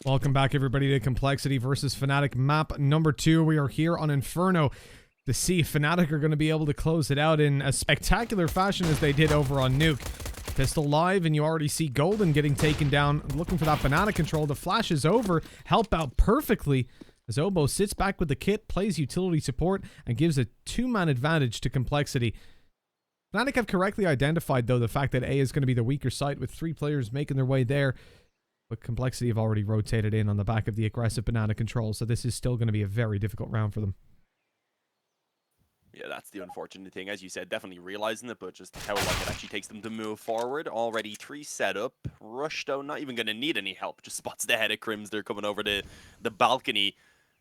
Welcome back, everybody, to Complexity versus Fnatic map number 2. We are here on Inferno to see if Fnatic are going to be able to close it out in a spectacular fashion as they did over on Nuke. Pistol live, and you already see Golden getting taken down, looking for that banana control. The flash is over, help out perfectly as Obo sits back with the kit, plays utility support, and gives a 2-man advantage to Complexity. Fnatic have correctly identified, though, the fact that A is going to be the weaker side, with 3 players making their way there. But Complexity have already rotated in on the back of the aggressive banana control, so this is still going to be a very difficult round for them. Yeah, that's the unfortunate thing. As you said, definitely realizing it, but just how long it actually takes them to move forward. Already 3 set up. Rush, though, not even going to need any help. Just spots the head of Crims. They're coming over to the balcony.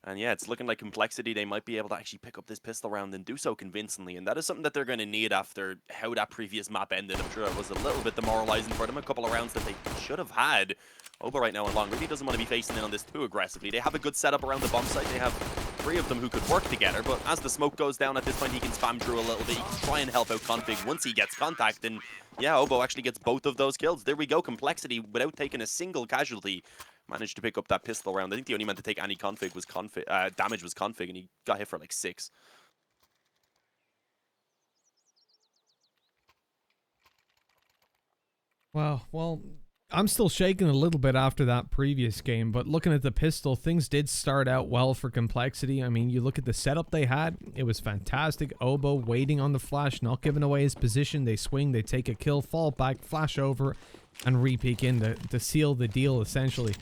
And yeah, it's looking like Complexity, they might be able to actually pick up this pistol round and do so convincingly. And that is something that they're going to need after how that previous map ended. I'm sure it was a little bit demoralizing for them. A couple of rounds that they should have had. Obo right now in long really doesn't want to be facing in on this too aggressively. They have a good setup around the bomb site. They have 3 of them who could work together. But as the smoke goes down at this point, he can spam through a little bit. He can try and help out Config once he gets contact. And yeah, Obo actually gets both of those kills. There we go. Complexity, without taking a single casualty, managed to pick up that pistol round. I think the only man to take any damage was Config, and he got hit for like 6. Wow, well, I'm still shaking a little bit after that previous game, but looking at the pistol, things did start out well for Complexity. I mean, you look at the setup they had, it was fantastic. Obo waiting on the flash, not giving away his position. They swing, they take a kill, fall back, flash over, and re-peek in to seal the deal, essentially.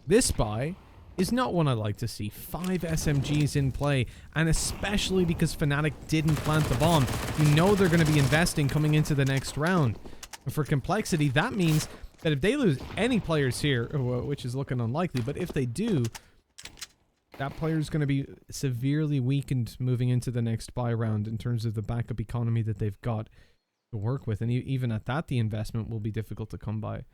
This buy is not one I like to see. 5 SMGs in play, and especially because Fnatic didn't plant the bomb. You know they're going to be investing coming into the next round. And for Complexity, that means that if they lose any players here, which is looking unlikely, but if they do, that player is going to be severely weakened moving into the next buy round in terms of the backup economy that they've got to work with. And even at that, the investment will be difficult to come by.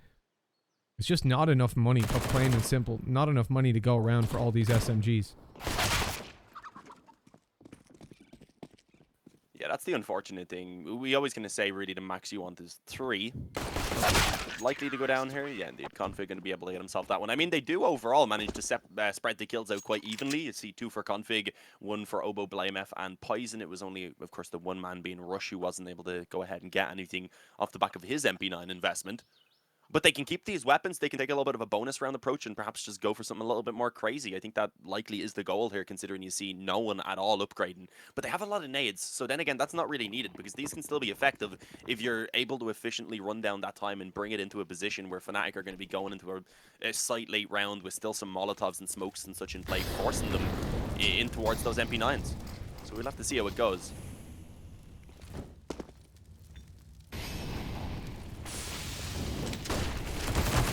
It's just not enough money, plain and simple. Not enough money to go around for all these SMGs. Yeah, that's the unfortunate thing. We always going to say, really, the max you want is 3. Likely to go down here. Yeah, indeed. Config going to be able to get himself that one. I mean, they do overall manage to spread the kills out quite evenly. You see 2 for Config, 1 for Obo, Blamef, and Poison. It was only, of course, the one man being Rush who wasn't able to go ahead and get anything off the back of his MP9 investment. But they can keep these weapons. They can take a little bit of a bonus round approach and perhaps just go for something a little bit more crazy. I think that likely is the goal here, considering you see no one at all upgrading. But they have a lot of nades, so then again, that's not really needed because these can still be effective if you're able to efficiently run down that time and bring it into a position where Fnatic are going to be going into a slight late round with still some Molotovs and smokes and such in play, forcing them in towards those MP9s. So we'll have to see how it goes.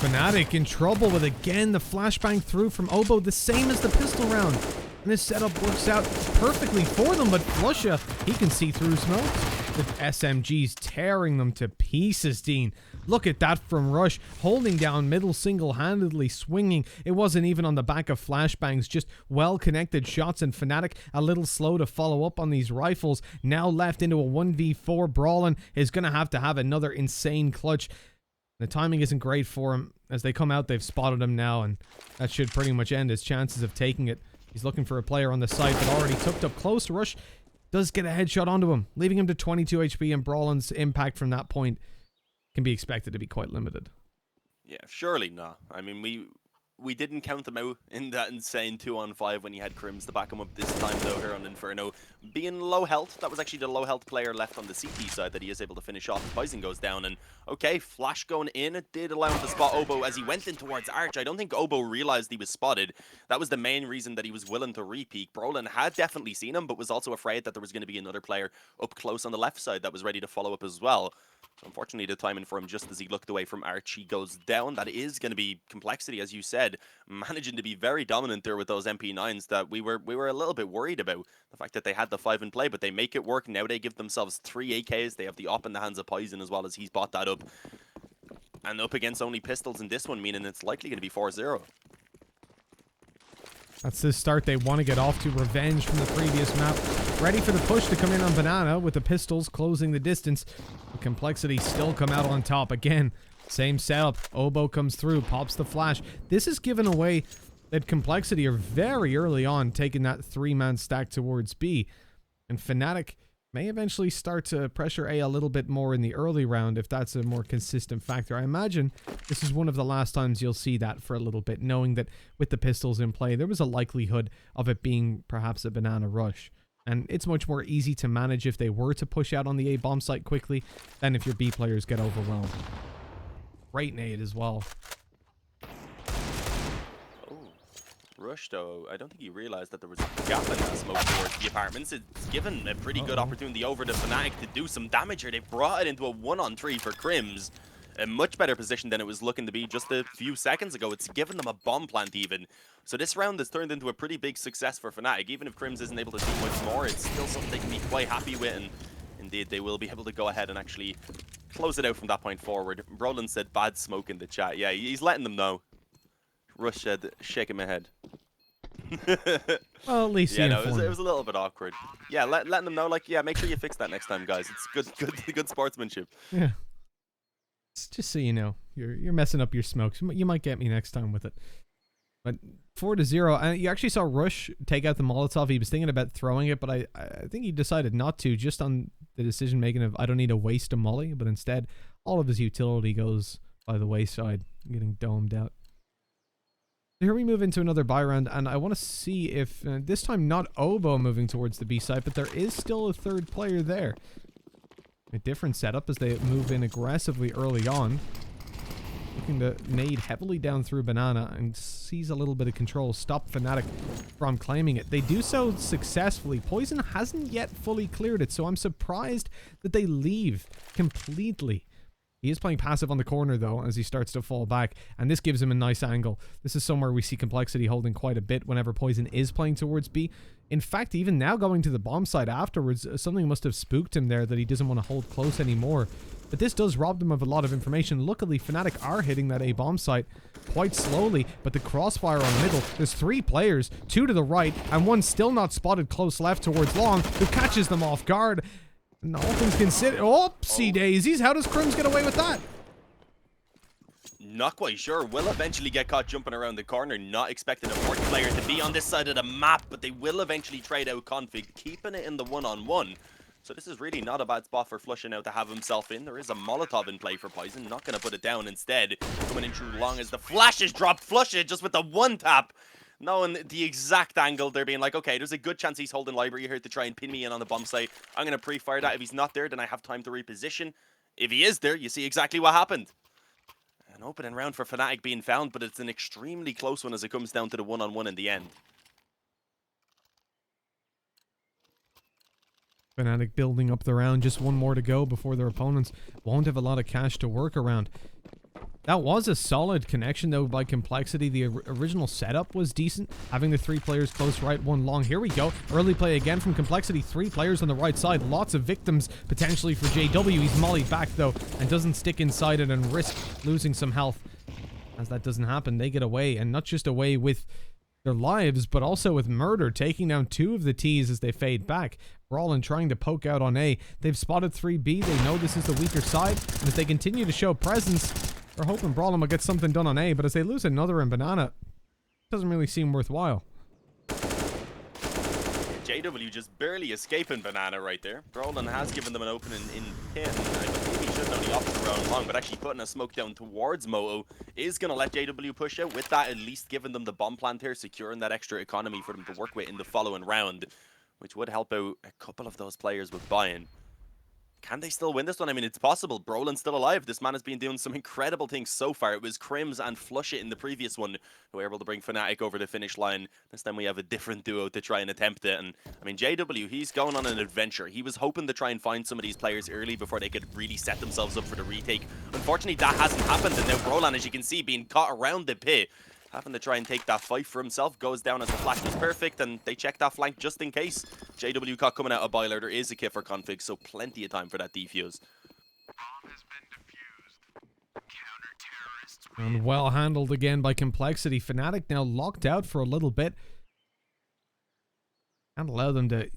Fnatic in trouble with, again, the flashbang through from Obo, the same as the pistol round. And this setup works out perfectly for them, but Flusha, he can see through smoke. The SMGs tearing them to pieces, Dean. Look at that from Rush, holding down middle single-handedly, swinging. It wasn't even on the back of flashbangs, just well-connected shots, and Fnatic a little slow to follow up on these rifles. Now left into a 1v4, Brawlin is going to have another insane clutch. The timing isn't great for him. As they come out, they've spotted him now, and that should pretty much end his chances of taking it. He's looking for a player on the site, but already tucked up close. Rush does get a headshot onto him, leaving him to 22 HP, and Brawlin's impact from that point can be expected to be quite limited. Yeah, surely not. I mean, we didn't count them out in that insane 2-on-5 when he had Crims to back him up this time, though, here on Inferno. Being low health, that was actually the low health player left on the CT side that he is able to finish off. Poison goes down, and okay, flash going in. It did allow him to spot Obo as he went in towards Arch. I don't think Obo realized he was spotted. That was the main reason that he was willing to re-peek. Brolin had definitely seen him, but was also afraid that there was going to be another player up close on the left side that was ready to follow up as well. So unfortunately, the timing for him, just as he looked away from Arch, he goes down. That is going to be Complexity, as you said, managing to be very dominant there with those MP9s that we were a little bit worried about. The fact that they had the 5 in play, but they make it work. Now they give themselves 3 AKs. They have the op in the hands of Poison as well, as he's bought that up. And up against only pistols in this one, meaning it's likely going to be 4-0. That's the start they want to get off to. Revenge from the previous map. Ready for the push to come in on Banana with the pistols closing the distance. The Complexity still come out on top. Again, Same setup. Oboe comes through, pops the flash. This is given away that Complexity are very early on taking that 3-man stack towards B. And Fnatic may eventually start to pressure A a little bit more in the early round if that's a more consistent factor. I imagine this is one of the last times you'll see that for a little bit, knowing that with the pistols in play, there was a likelihood of it being perhaps a banana rush. And it's much more easy to manage if they were to push out on the A bomb site quickly than if your B players get overwhelmed. Great nade as well. Rush, though, I don't think he realized that there was a gap in that smoke towards the apartments. It's given a pretty good opportunity over to Fnatic to do some damage here. They brought it into a 1-on-3 for Crims. A much better position than it was looking to be just a few seconds ago. It's given them a bomb plant even. So this round has turned into a pretty big success for Fnatic. Even if Crims isn't able to do much more, it's still something they can be quite happy with. And indeed, they will be able to go ahead and actually close it out from that point forward. Roland said bad smoke in the chat. Yeah, he's letting them know. Rush said, shaking my head. Well, at least yeah, no, it was a little bit awkward. Yeah, letting them know, like, yeah, make sure you fix that next time, guys. It's good sportsmanship. Yeah. It's just so you know, you're messing up your smokes. You might get me next time with it. But 4-0, and you actually saw Rush take out the Molotov. He was thinking about throwing it, but I think he decided not to, just on the decision making of I don't need to waste a molly, but instead all of his utility goes by the wayside, getting domed out. Here we move into another buy round, and I want to see if, this time not Oboe moving towards the B side, but there is still a third player there. A different setup as they move in aggressively early on. Looking to nade heavily down through Banana and seize a little bit of control, stop Fnatic from claiming it. They do so successfully. Poison hasn't yet fully cleared it, so I'm surprised that they leave completely. He is playing passive on the corner, though, as he starts to fall back, and this gives him a nice angle. This is somewhere we see Complexity holding quite a bit whenever Poison is playing towards B. In fact, even now going to the bomb side afterwards, something must have spooked him there that he doesn't want to hold close anymore. But this does rob them of a lot of information. Luckily, Fnatic are hitting that A bomb site quite slowly, but the crossfire on middle, there's 3 players, 2 to the right, and 1 still not spotted close left towards Long, who catches them off guard. And all things considered, oopsie daisies, how does Crims get away with that? Not quite sure. Will eventually get caught jumping around the corner, not expecting a fourth player to be on this side of the map, but they will eventually trade out Config, keeping it in the 1-on-1. So this is really not a bad spot for Flushing out to have himself in. There is a Molotov in play for Poison, not going to put it down instead. Coming in through Long as the flashes drop, Flush it just with the 1 tap. Knowing the exact angle, they're being like, okay, there's a good chance he's holding library here to try and pin me in on the bomb site. I'm going to pre-fire that. If he's not there, then I have time to reposition. If he is there, you see exactly what happened. An opening round for Fnatic being found, but it's an extremely close one as it comes down to the 1-on-1 in the end. Fnatic building up the round, just 1 more to go before their opponents won't have a lot of cash to work around. That was a solid connection, though, by Complexity. The original setup was decent, having the 3 players close right, 1 long. Here we go. Early play again from Complexity. 3 players on the right side. Lots of victims, potentially, for JW. He's mollied back, though, and doesn't stick inside it and risk losing some health. As that doesn't happen, they get away, and not just away with their lives, but also with murder, taking down 2 of the T's as they fade back. Brawlin trying to poke out on A. They've spotted 3B. They know this is the weaker side, and as they continue to show presence, we're hoping Brawlin will get something done on A, but as they lose another in Banana, it doesn't really seem worthwhile. JW just barely escaping Banana right there. Brawlin has given them an opening in pin. I believe he should know the opposite around Long, but actually putting a smoke down towards Moto is going to let JW push out. With that, at least giving them the bomb plant here, securing that extra economy for them to work with in the following round, which would help out a couple of those players with buy-in. Can they still win this one? I mean, it's possible. Brolin's still alive. This man has been doing some incredible things so far. It was Crims and Flush It in the previous one who were able to bring Fnatic over the finish line. This time we have a different duo to try and attempt it. And, I mean, JW, he's going on an adventure. He was hoping to try and find some of these players early before they could really set themselves up for the retake. Unfortunately, that hasn't happened. And now Brolan, as you can see, being caught around the pit, having to try and take that fight for himself, goes down as the flash was perfect, and they check that flank just in case. JW caught coming out of boiler. There is a kit for Config, so plenty of time for that defuse. And well handled again by Complexity. Fnatic now locked out for a little bit. Can't allow them to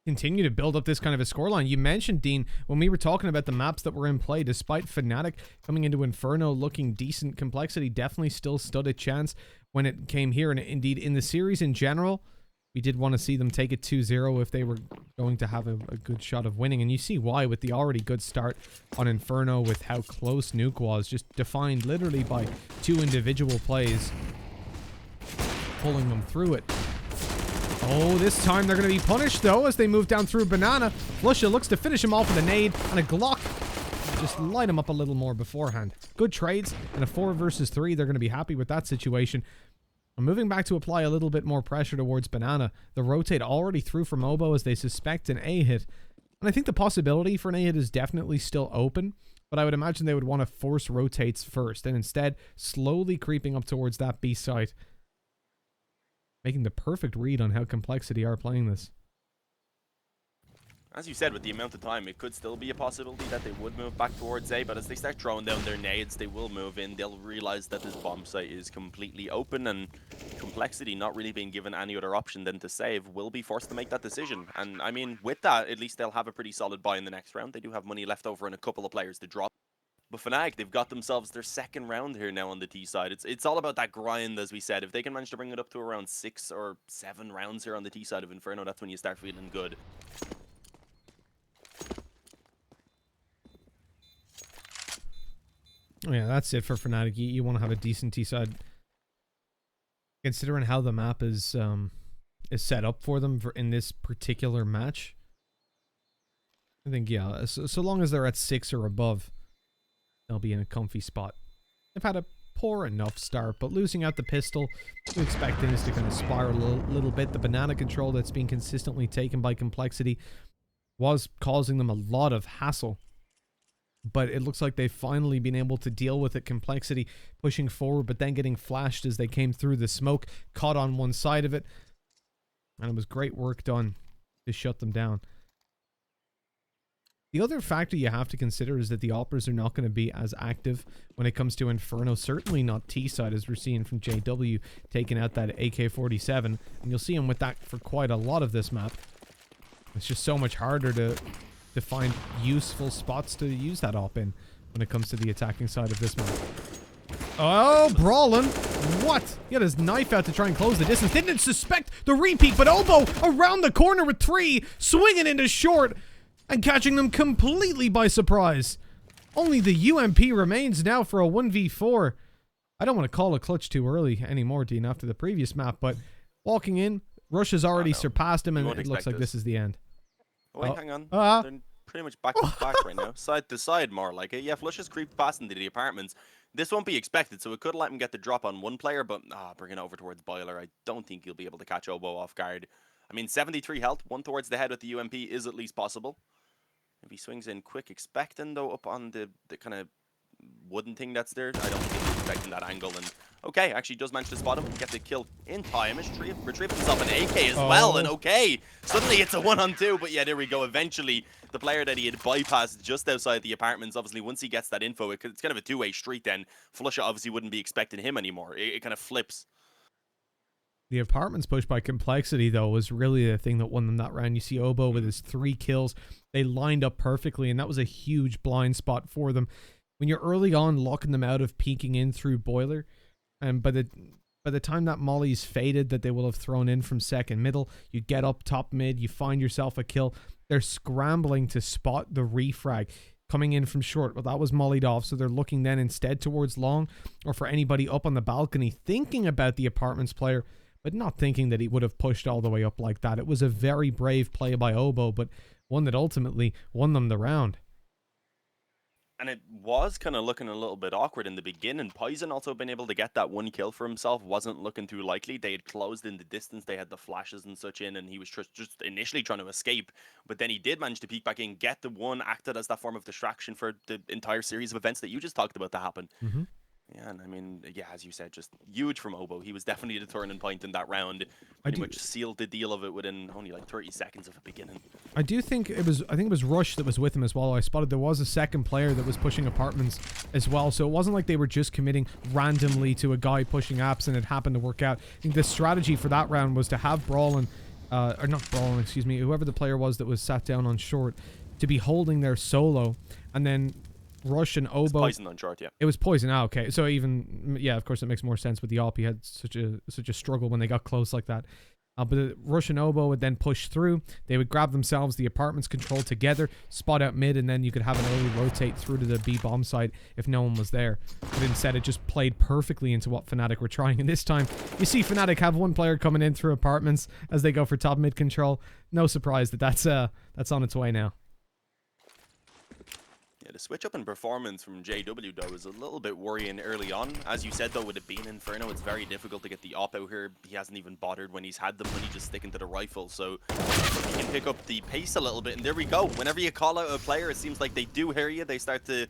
continue to build up this kind of a scoreline. You mentioned, Dean, when we were talking about the maps that were in play, despite Fnatic coming into Inferno looking decent, Complexity definitely still stood a chance when it came here. And indeed, in the series in general, we did want to see them take it 2-0 if they were going to have a good shot of winning. And you see why with the already good start on Inferno, with how close Nuke was, just defined literally by 2 individual plays, pulling them through it. Oh, this time they're going to be punished, though, as they move down through Banana. flusha looks to finish him off with a nade and a Glock. Just light him up a little more beforehand. Good trades, and a 4 versus 3. They're going to be happy with that situation. I'm moving back to apply a little bit more pressure towards Banana. The rotate already through from Obo as they suspect an A hit. And I think the possibility for an A hit is definitely still open, but I would imagine they would want to force rotates first, and instead slowly creeping up towards that B site, making the perfect read on how Complexity are playing this. As you said, with the amount of time, it could still be a possibility that they would move back towards A, but as they start throwing down their nades, they will move in. They'll realize that this bomb site is completely open, and Complexity, not really being given any other option than to save, will be forced to make that decision. And I mean, with that, at least they'll have a pretty solid buy in the next round. They do have money left over and a couple of players to drop. But Fnatic, they've got themselves their second round here now on the T side. It's all about that grind, as we said. If they can manage to bring it up to around 6 or 7 rounds here on the T side of Inferno, that's when you start feeling good. Oh yeah, that's it for Fnatic. You want to have a decent T side, considering how the map is set up for them in this particular match. I think, yeah, so long as they're at 6 or above, they'll be in a comfy spot. They've had a poor enough start, but losing out the pistol, you expect things to kind of spiral a little bit. The banana control that's being consistently taken by Complexity was causing them a lot of hassle, but it looks like they've finally been able to deal with it. Complexity pushing forward, but then getting flashed as they came through the smoke, caught on one side of it, and it was great work done to shut them down. The other factor you have to consider is that the Operas are not going to be as active when it comes to Inferno. Certainly not T-side, as we're seeing from JW taking out that AK-47. And you'll see him with that for quite a lot of this map. It's just so much harder to find useful spots to use that op in when it comes to the attacking side of this map. Oh, Brawlin. What? He had his knife out to try and close the distance. Didn't suspect the repeat, but Obo around the corner with 3, swinging into short and catching them completely by surprise. Only the UMP remains now for a 1v4. I don't want to call a clutch too early anymore, Dean, after the previous map, but walking in, Rush has already surpassed him, and it looks like this is the end. Oh, wait, hang on. They're pretty much back to back right now. Side to side, more like it. Yeah, Flush has creeped past into the apartments. This won't be expected, so it could let him get the drop on one player, but bringing it over towards Boiler, I don't think he'll be able to catch Obo off guard. I mean, 73 health, 1 towards the head with the UMP is at least possible. If he swings in quick, expecting though up on the kind of wooden thing that's there, I don't think he's expecting that angle. And okay, actually does manage to spot him, get the kill in time, retrieve himself an AK as well, and okay, suddenly it's a 1-on-2, but yeah, there we go. Eventually, the player that he had bypassed just outside the apartments, obviously once he gets that info, it's kind of a two-way street then. flusha obviously wouldn't be expecting him anymore. It kind of flips. The apartments push by Complexity, though, was really the thing that won them that round. You see Obo with his 3 kills. They lined up perfectly, and that was a huge blind spot for them. When you're early on locking them out of peeking in through Boiler, and by the time that molly's faded that they will have thrown in from second middle, you get up top mid, you find yourself a kill. They're scrambling to spot the refrag coming in from short. Well, that was mollied off, so they're looking then instead towards long, or for anybody up on the balcony, thinking about the apartments player, but not thinking that he would have pushed all the way up like that. It was a very brave play by Obo, but one that ultimately won them the round. And it was kind of looking a little bit awkward in the beginning. Poison also been able to get that 1 kill for himself. Wasn't looking too likely. They had closed in the distance. They had the flashes and such in, and he was just initially trying to escape. But then he did manage to peek back in, get the 1, acted as that form of distraction for the entire series of events that you just talked about to happen. Mm-hmm. Yeah, and I mean, yeah, as you said, just huge from Obo. He was definitely the turning point in that round. Pretty much sealed the deal of it within only like 30 seconds of the beginning. I think it was Rush that was with him as well. I spotted there was a second player that was pushing apartments as well, so it wasn't like they were just committing randomly to a guy pushing apps and it happened to work out. I think the strategy for that round was to have Brawlin or not Brawlin, excuse me, whoever the player was that was sat down on short, to be holding their solo, and then Rush and It's Oboe. Poison on short, yeah. It was Poison. Ah, okay. So even, yeah, of course it makes more sense with the AWP. He had such a struggle when they got close like that. But Rush and Oboe would then push through. They would grab themselves the apartments control together, spot out mid, and then you could have an early rotate through to the B bomb side if no one was there. But instead, it just played perfectly into what Fnatic were trying. And this time, you see Fnatic have one player coming in through apartments as they go for top mid control. No surprise that that's on its way now. Yeah, the switch up in performance from JW, though, is a little bit worrying early on. As you said, though, with it being Inferno, it's very difficult to get the op out here. He hasn't even bothered when he's had the money just sticking to the rifle, so he can pick up the pace a little bit, and there we go. Whenever you call out a player, it seems like they do hear you. They start to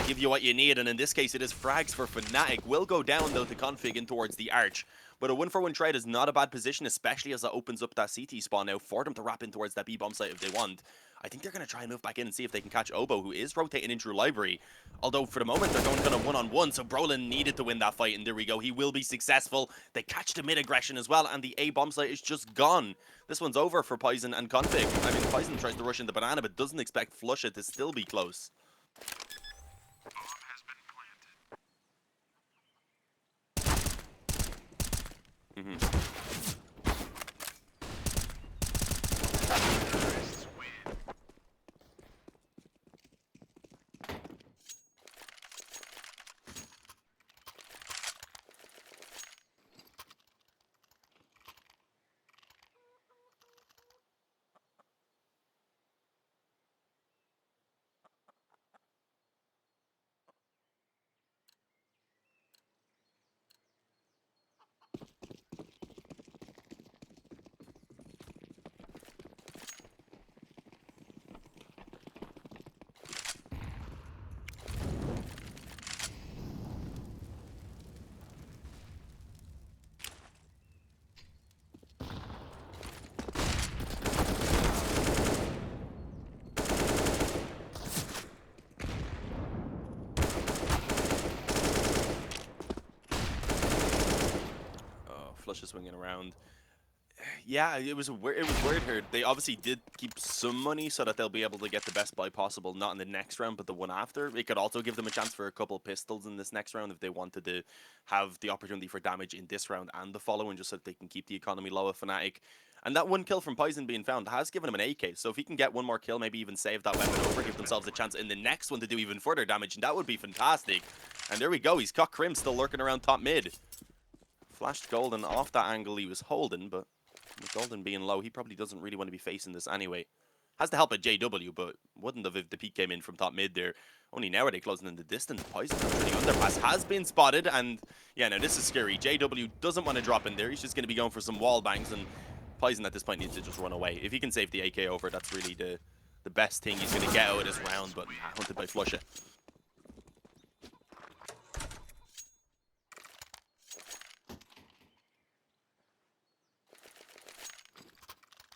give you what you need, and in this case, it is frags for Fnatic. Will go down, though, to config in towards the arch. But a 1-for-1 trade is not a bad position, especially as it opens up that CT spawn now for them to wrap in towards that B-bomb site if they want. I think they're going to try and move back in and see if they can catch Oboe, who is rotating in through library. Although, for the moment, they're going kind of one-on-one, so Brolin needed to win that fight, and there we go. He will be successful. They catch the mid-aggression as well, and the A-bomb site is just gone. This one's over for Poison and Config. I mean, Poison tries to rush into Banana, but doesn't expect Flusha to still be close. Flusha swinging around. Yeah, it was weird here. They obviously did keep some money so that they'll be able to get the best buy possible, not in the next round, but the one after. It could also give them a chance for a couple pistols in this next round if they wanted to have the opportunity for damage in this round and the following, just so that they can keep the economy low of Fnatic. And that one kill from Poison being found has given him an AK, so if he can get one more kill, maybe even save that weapon over, give themselves a chance in the next one to do even further damage, and that would be fantastic. And there we go, he's got Crim still lurking around top mid. Flashed Golden off that angle he was holding, but with Golden being low, he probably doesn't really want to be facing this anyway. Has to help at JW, but wouldn't have if the peak came in from top mid there. Only now are they closing in the distance. Poison turning underpass has been spotted, and yeah, now this is scary. JW doesn't want to drop in there. He's just going to be going for some wall bangs, and Poison at this point needs to just run away. If he can save the AK over, that's really the best thing he's going to get out of this round, but hunted by Flusha.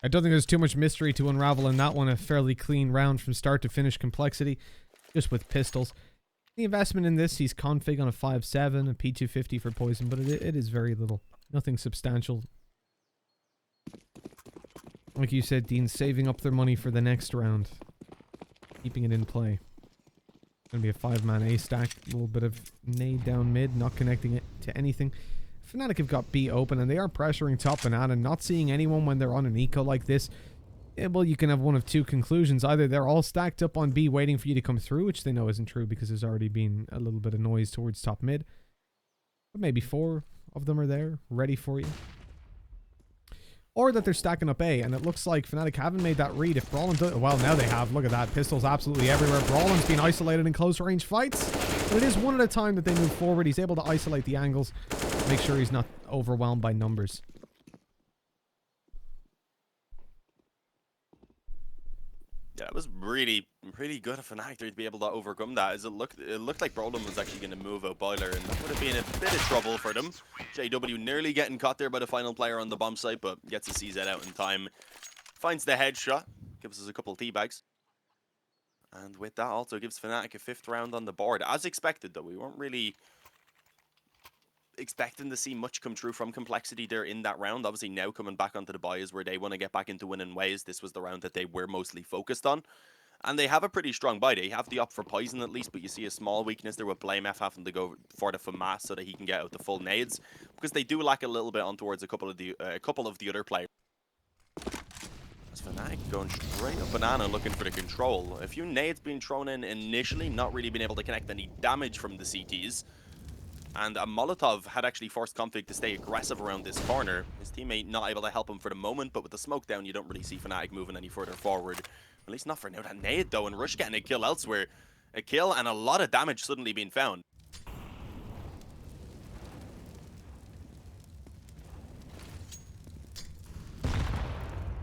I don't think there's too much mystery to unravel in that one. A fairly clean round from start to finish complexity, just with pistols. The investment in this, he's config on a 5.7, a P250 for Poison, but it is very little. Nothing substantial. Like you said, Dean, saving up their money for the next round. Keeping it in play. Gonna be a 5-man A stack. A little bit of nade down mid, not connecting it to anything. Fnatic have got B open, and they are pressuring top Banana, not seeing anyone when they're on an eco like this. Yeah, well, you can have one of two conclusions. Either they're all stacked up on B waiting for you to come through, which they know isn't true because there's already been a little bit of noise towards top mid. But maybe 4 of them are there, ready for you. Or that they're stacking up A, and it looks like Fnatic haven't made that read. If Brawlin does... Well, now they have. Look at that. Pistols absolutely everywhere. Brawlin's been isolated in close range fights. But it is one at a time that they move forward. He's able to isolate the angles. Make sure he's not overwhelmed by numbers. Yeah, it was really good of Fnatic to be able to overcome that. As it looked like Brolin was actually going to move out Boiler, and would have been a bit of trouble for them. JW nearly getting caught there by the final player on the bomb site, but gets the CZ out in time. Finds the headshot, gives us a couple of teabags. And with that also gives Fnatic a 5th round on the board. As expected, though, we weren't really expecting to see much come true from Complexity there in that round. Obviously now coming back onto the bye is where they want to get back into winning ways. This was the round that they were mostly focused on. And they have a pretty strong buy. They have the op for Poison at least, but you see a small weakness there with BlameF having to go for the FAMAS so that he can get out the full nades. Because they do lack a little bit on towards a couple of the other players. As Fnatic going straight up Banana looking for the control. A few nades being thrown in initially, not really being able to connect any damage from the CTs. And a Molotov had actually forced Config to stay aggressive around this corner. His teammate not able to help him for the moment, but with the smoke down, you don't really see Fnatic moving any further forward. At least not for now. That nade though, and Rush getting a kill elsewhere. A kill and a lot of damage suddenly being found.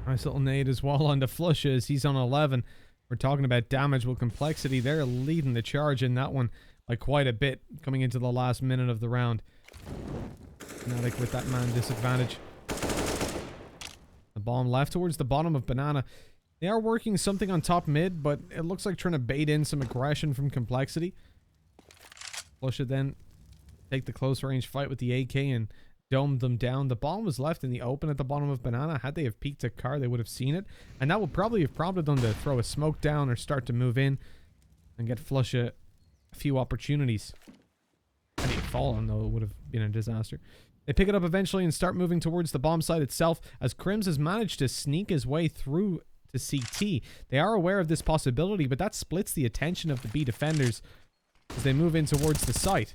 Nice little nade as well on the flush as he's on 11. We're talking about damage with Complexity. They're leading the charge in that one by quite a bit coming into the last minute of the round. Fnatic with that man disadvantage. The bomb left towards the bottom of Banana. They are working something on top mid, but it looks like trying to bait in some aggression from Complexity. Flush it then. Take the close range fight with the AK and dome them down. The bomb was left in the open at the bottom of Banana. Had they have peeked a car, they would have seen it. And that would probably have prompted them to throw a smoke down or start to move in and get Flush a few opportunities. Had he fallen, though, it would have been a disaster. They pick it up eventually and start moving towards the bomb site itself as Crims has managed to sneak his way through to CT. They are aware of this possibility, but that splits the attention of the B defenders as they move in towards the site.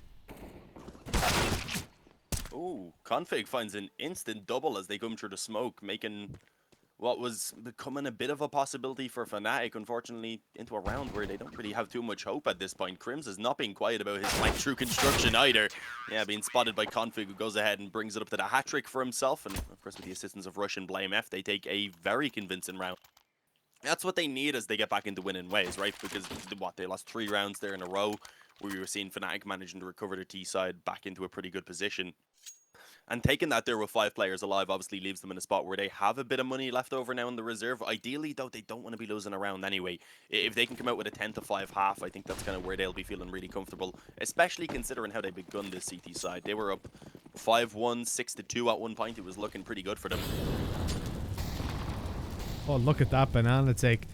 Ooh, Config finds an instant double as they come through the smoke, making what was becoming a bit of a possibility for Fnatic, unfortunately, into a round where they don't really have too much hope at this point. Crims has not been quiet about his flank through construction either. Yeah, being spotted by Config, who goes ahead and brings it up to the hat-trick for himself. And, of course, with the assistance of Rush and BlameF, they take a very convincing round. That's what they need as they get back into winning ways, right? Because, they lost 3 rounds there in a row where we were seeing Fnatic managing to recover their T side back into a pretty good position. And taking that there with 5 players alive obviously leaves them in a spot where they have a bit of money left over now in the reserve. Ideally, though, they don't want to be losing a round anyway. If they can come out with a 10-5 half, I think that's kind of where they'll be feeling really comfortable, especially considering how they begun this CT side. They were up 5-1, 6-2 at one point. It was looking pretty good for them. Oh, look at that Banana take.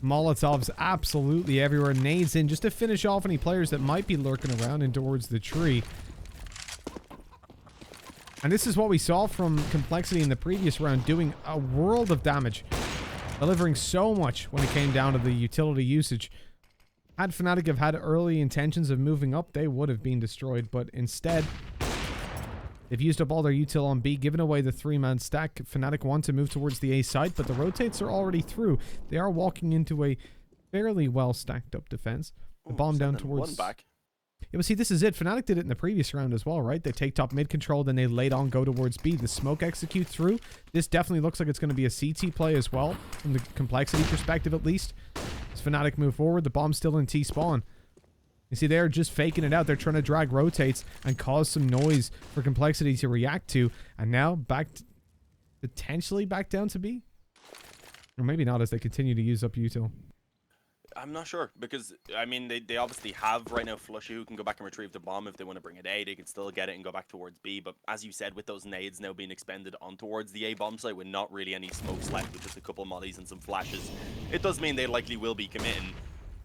Molotovs absolutely everywhere. Nades in just to finish off any players that might be lurking around and towards the tree. And this is what we saw from Complexity in the previous round, doing a world of damage. Delivering so much when it came down to the utility usage. Had Fnatic have had early intentions of moving up, they would have been destroyed. But instead, they've used up all their util on B, giving away the 3-man stack. Fnatic want to move towards the A side, but the rotates are already through. They are walking into a fairly well stacked up defense. The bomb down towards... One back. Yeah, but see, this is it. Fnatic did it in the previous round as well, right? They take top mid control, then they laid on go towards B. The smoke execute through. This definitely looks like it's going to be a CT play as well, from the Complexity perspective at least. As Fnatic move forward, the bomb's still in T-spawn. You see, they're just faking it out. They're trying to drag rotates and cause some noise for Complexity to react to. And now potentially back down to B? Or maybe not as they continue to use up util. I'm not sure, because, I mean, they obviously have right now Flushy who can go back and retrieve the bomb if they want to bring it A. They can still get it and go back towards B, but as you said, with those nades now being expended on towards the A bomb site with not really any smokes left, with just a couple of mollies and some flashes, it does mean they likely will be committing.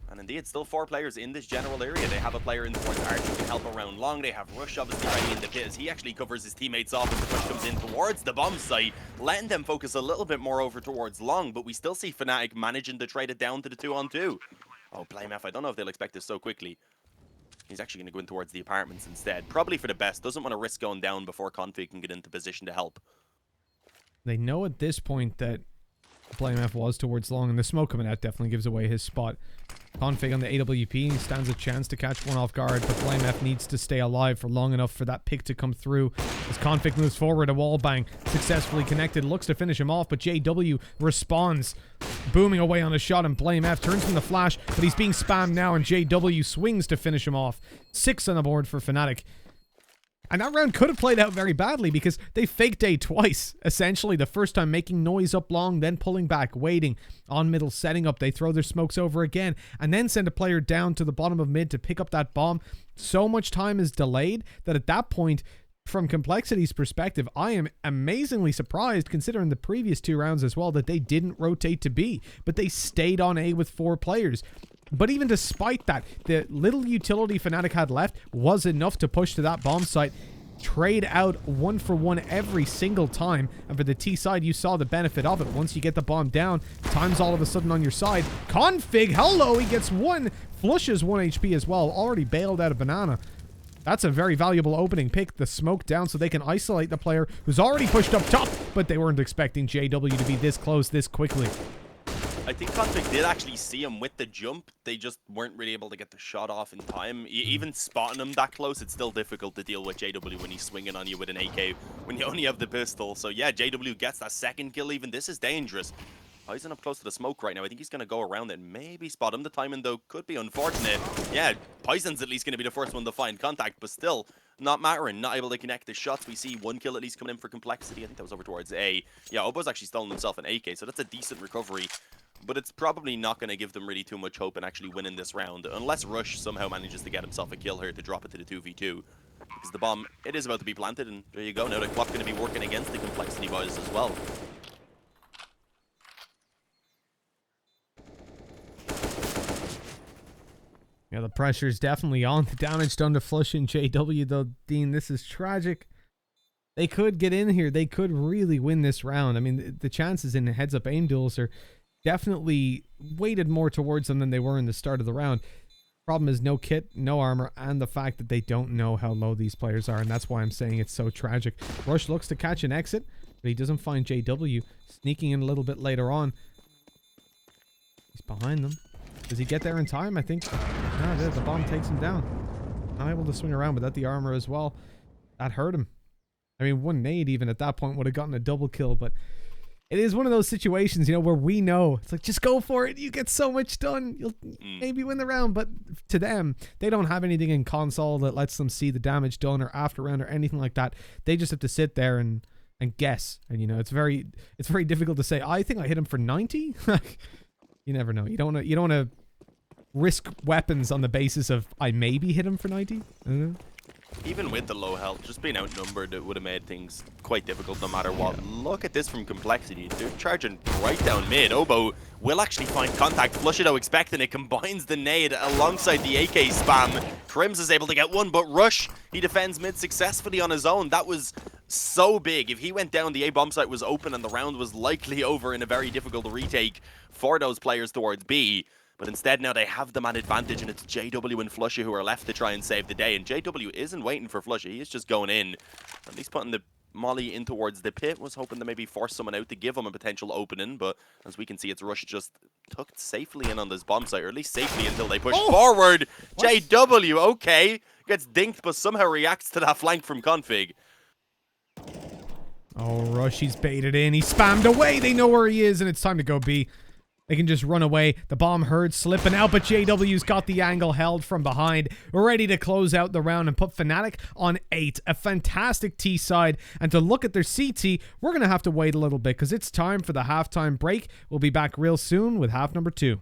And indeed, still 4 players in this general area. They have a player in towards Arch who can help around long. They have Rush obviously ready in the pit as he actually covers his teammates off as the push comes in towards the bomb site, letting them focus a little bit more over towards long, but we still see Fnatic managing to trade it down to the 2-on-2. Oh, BlameF, I don't know if they'll expect this so quickly. He's actually going to go in towards the apartments instead. Probably for the best. Doesn't want to risk going down before Config can get into position to help. They know at this point that BlameF was towards long, and the smoke coming out definitely gives away his spot. Config on the AWP, he stands a chance to catch one off guard, but BlameF needs to stay alive for long enough for that pick to come through. As Config moves forward, a wall bang successfully connected, looks to finish him off, but JW responds, booming away on a shot, and BlameF turns from the flash, but he's being spammed now, and JW swings to finish him off. 6 on the board for Fnatic. And that round could have played out very badly because they faked A twice. Essentially, the first time making noise up long, then pulling back, waiting, on middle, setting up. They throw their smokes over again, and then send a player down to the bottom of mid to pick up that bomb. So much time is delayed that at that point, from Complexity's perspective, I am amazingly surprised, considering the previous 2 rounds as well, that they didn't rotate to B, but they stayed on A with 4 players. But even despite that, the little utility Fnatic had left was enough to push to that bomb site, trade out 1 for 1 every single time, and for the T side, you saw the benefit of it. Once you get the bomb down, time's all of a sudden on your side. Config, hello, he gets 1, flushes 1 HP as well, already bailed out a banana. That's a very valuable opening pick. The smoke down so they can isolate the player who's already pushed up top, but they weren't expecting JW to be this close this quickly. I think Config did actually see him with the jump. They just weren't really able to get the shot off in time. Even spotting him that close, it's still difficult to deal with JW when he's swinging on you with an AK when you only have the pistol. So yeah, JW gets that second kill even. This is dangerous. Poison up close to the smoke right now. I think he's going to go around and maybe spot him. The timing, though, could be unfortunate. Yeah, Poison's at least going to be the first one to find contact, but still not mattering. Not able to connect the shots. We see 1 kill at least coming in for Complexity. I think that was over towards A. Yeah, Obo's actually stolen himself an AK, so that's a decent recovery. But it's probably not going to give them really too much hope in actually winning this round, unless Rush somehow manages to get himself a kill here to drop it to the 2v2. Because the bomb, it is about to be planted, and there you go. Now the clock's going to be working against the Complexity boys as well. Yeah, the pressure's definitely on. The damage done to Flush and JW, though, Dean, this is tragic. They could get in here. They could really win this round. I mean, the chances in heads-up aim duels are definitely weighted more towards them than they were in the start of the round. Problem is no kit, no armor, and the fact that they don't know how low these players are, and that's why I'm saying it's so tragic. Rush looks to catch an exit, but he doesn't find JW. Sneaking in a little bit later on. He's behind them. Does he get there in time? I think. No, the bomb takes him down. Not able to swing around without the armor as well. That hurt him. I mean, 1 nade even at that point would have gotten a double kill, but it is one of those situations, you know, where we know it's like, just go for it. You get so much done. You'll maybe win the round, but to them, they don't have anything in console that lets them see the damage done or after round or anything like that. They just have to sit there and guess. And, you know, it's very difficult to say, I think I hit him for 90. You never know. You don't want to risk weapons on the basis of I maybe hit him for 90. Even with the low health, just being outnumbered, it would have made things quite difficult no matter what. Yeah. Look at this from Complexity. They're charging right down mid. Obo will actually find contact. Flushido expecting it. Combines the nade alongside the AK spam. Crims is able to get 1, but Rush, he defends mid successfully on his own. That was so big. If he went down, the A bomb site was open and the round was likely over in a very difficult retake for those players towards B. But instead now they have the man advantage, and it's JW and Flushy who are left to try and save the day. And JW isn't waiting for Flushy. He is just going in. At least putting the molly in towards the pit. Was hoping to maybe force someone out to give him a potential opening. But as we can see, it's Rush just tucked safely in on this bomb site. Or at least safely until they push forward. What? JW, okay. Gets dinked, but somehow reacts to that flank from Config. Oh, Rush, he's baited in. He spammed away. They know where he is, and it's time to go B. They can just run away. The bomb heard slipping out, but JW's got the angle held from behind, ready to close out the round and put Fnatic on 8. A fantastic T side. And to look at their CT, we're going to have to wait a little bit because it's time for the halftime break. We'll be back real soon with half number 2.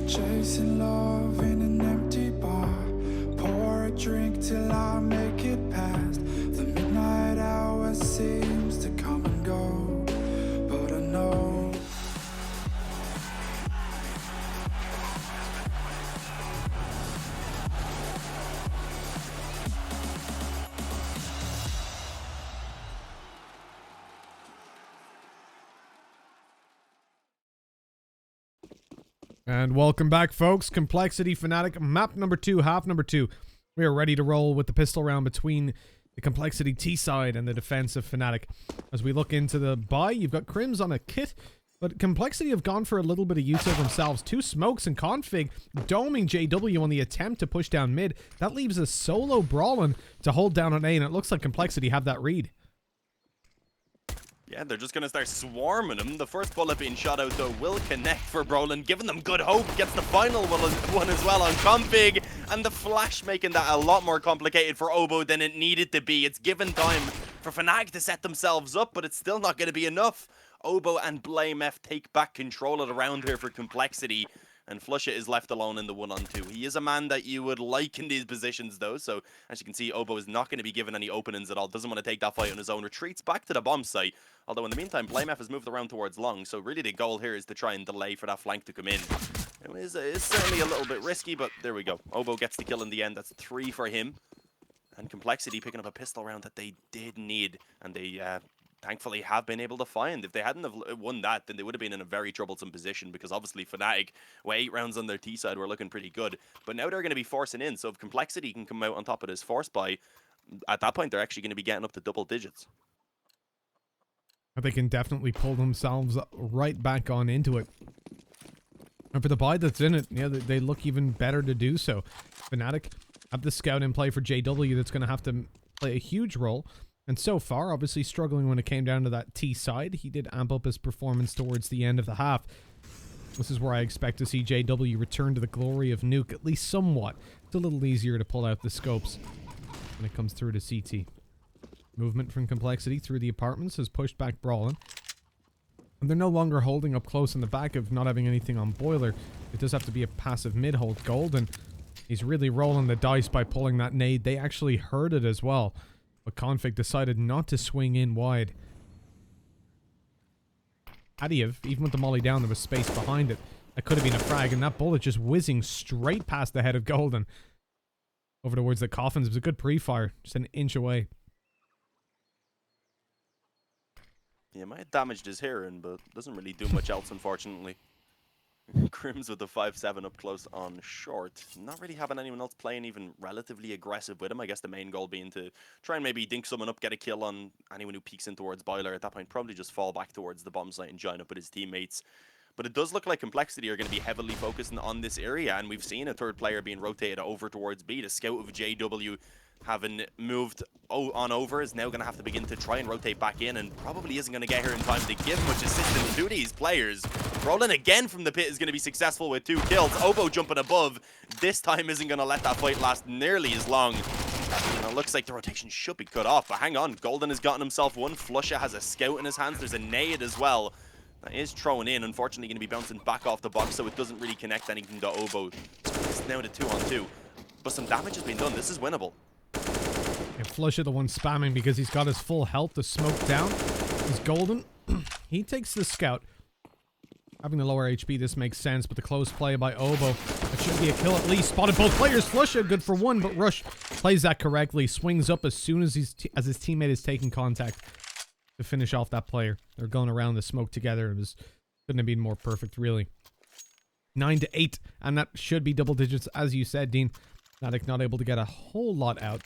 Chasing love in an empty bar. Pour a drink till I make it past. The midnight hour seems to come and go, but I know. And welcome back, folks. Complexity Fnatic, map number 2, half number 2. We are ready to roll with the pistol round between the Complexity T side and the defense of Fnatic. As we look into the buy, you've got Crims on a kit, but Complexity have gone for a little bit of use of themselves. 2 smokes and config, doming JW on the attempt to push down mid. That leaves a solo Brawlin to hold down on A, and it looks like Complexity have that read. Yeah, they're just going to start swarming him. The first bullet being shot out, though, will connect for Brolin, giving them good hope. Gets the final one as well on config. And the flash making that a lot more complicated for Obo than it needed to be. It's given time for Fnatic to set themselves up, but it's still not going to be enough. Obo and BlameF take back control of the round here for Complexity. And Flusha is left alone in the 1-on-2. He is a man that you would like in these positions, though. So, as you can see, Obo is not going to be given any openings at all. Doesn't want to take that fight on his own. Retreats back to the bomb site. Although, in the meantime, BlameF has moved around towards long. So, really, the goal here is to try and delay for that flank to come in. It is certainly a little bit risky, but there we go. Obo gets the kill in the end. That's 3 for him. And Complexity picking up a pistol round that they did need. And they thankfully have been able to find. If they hadn't have won that, then they would have been in a very troublesome position, because obviously Fnatic, with 8 rounds on their T side, were looking pretty good. But now they're going to be forcing in, so if Complexity can come out on top of this force buy, at that point they're actually going to be getting up to double digits. They can definitely pull themselves right back on into it. And for the buy that's in it, yeah, they look even better to do so. Fnatic have the scout in play for JW that's going to have to play a huge role. And so far, obviously struggling when it came down to that T side. He did amp up his performance towards the end of the half. This is where I expect to see JW return to the glory of Nuke, at least somewhat. It's a little easier to pull out the scopes when it comes through to CT. Movement from Complexity through the apartments has pushed back Brawlin. And they're no longer holding up close in the back of not having anything on Boiler. It does have to be a passive mid-hold. Golden, he's really rolling the dice by pulling that nade. They actually heard it as well. But Config decided not to swing in wide. Adiev, even with the molly down, there was space behind it. That could have been a frag, and that bullet just whizzing straight past the head of Golden. Over towards the coffins. It was a good pre-fire, just an inch away. Yeah, might have damaged his hearing, but doesn't really do much else, unfortunately. Crims with the 5-7 up close on short. Not really having anyone else playing even relatively aggressive with him. I guess the main goal being to try and maybe dink someone up, get a kill on anyone who peeks in towards Boiler. At that point, probably just fall back towards the bomb site and join up with his teammates. But it does look like Complexity are going to be heavily focusing on this area, and we've seen a third player being rotated over towards B. The scout of JW, having moved on over, is now going to have to begin to try and rotate back in, and probably isn't going to get here in time to give much assistance to these players. Brolin again from the pit is going to be successful with 2 kills. Obo jumping above. This time isn't going to let that fight last nearly as long. And it looks like the rotation should be cut off, but hang on. Golden has gotten himself one. Flusha has a scout in his hands. There's a nade as well. That is thrown in. Unfortunately, going to be bouncing back off the box, so it doesn't really connect anything to Obo. It's now the 2-on-2. But some damage has been done. This is winnable. And Flusha the one spamming because he's got his full health to smoke down. He's Golden. He takes the scout. Having the lower HP, this makes sense, but the close play by Obo. That should be a kill at least. Spotted both players. Flusha good for 1, but Rush plays that correctly. Swings up as soon as his teammate is taking contact to finish off that player. They're going around the smoke together. Couldn't have been more perfect, really. 9-8, and that should be double digits, as you said, Dean. Fnatic not able to get a whole lot out.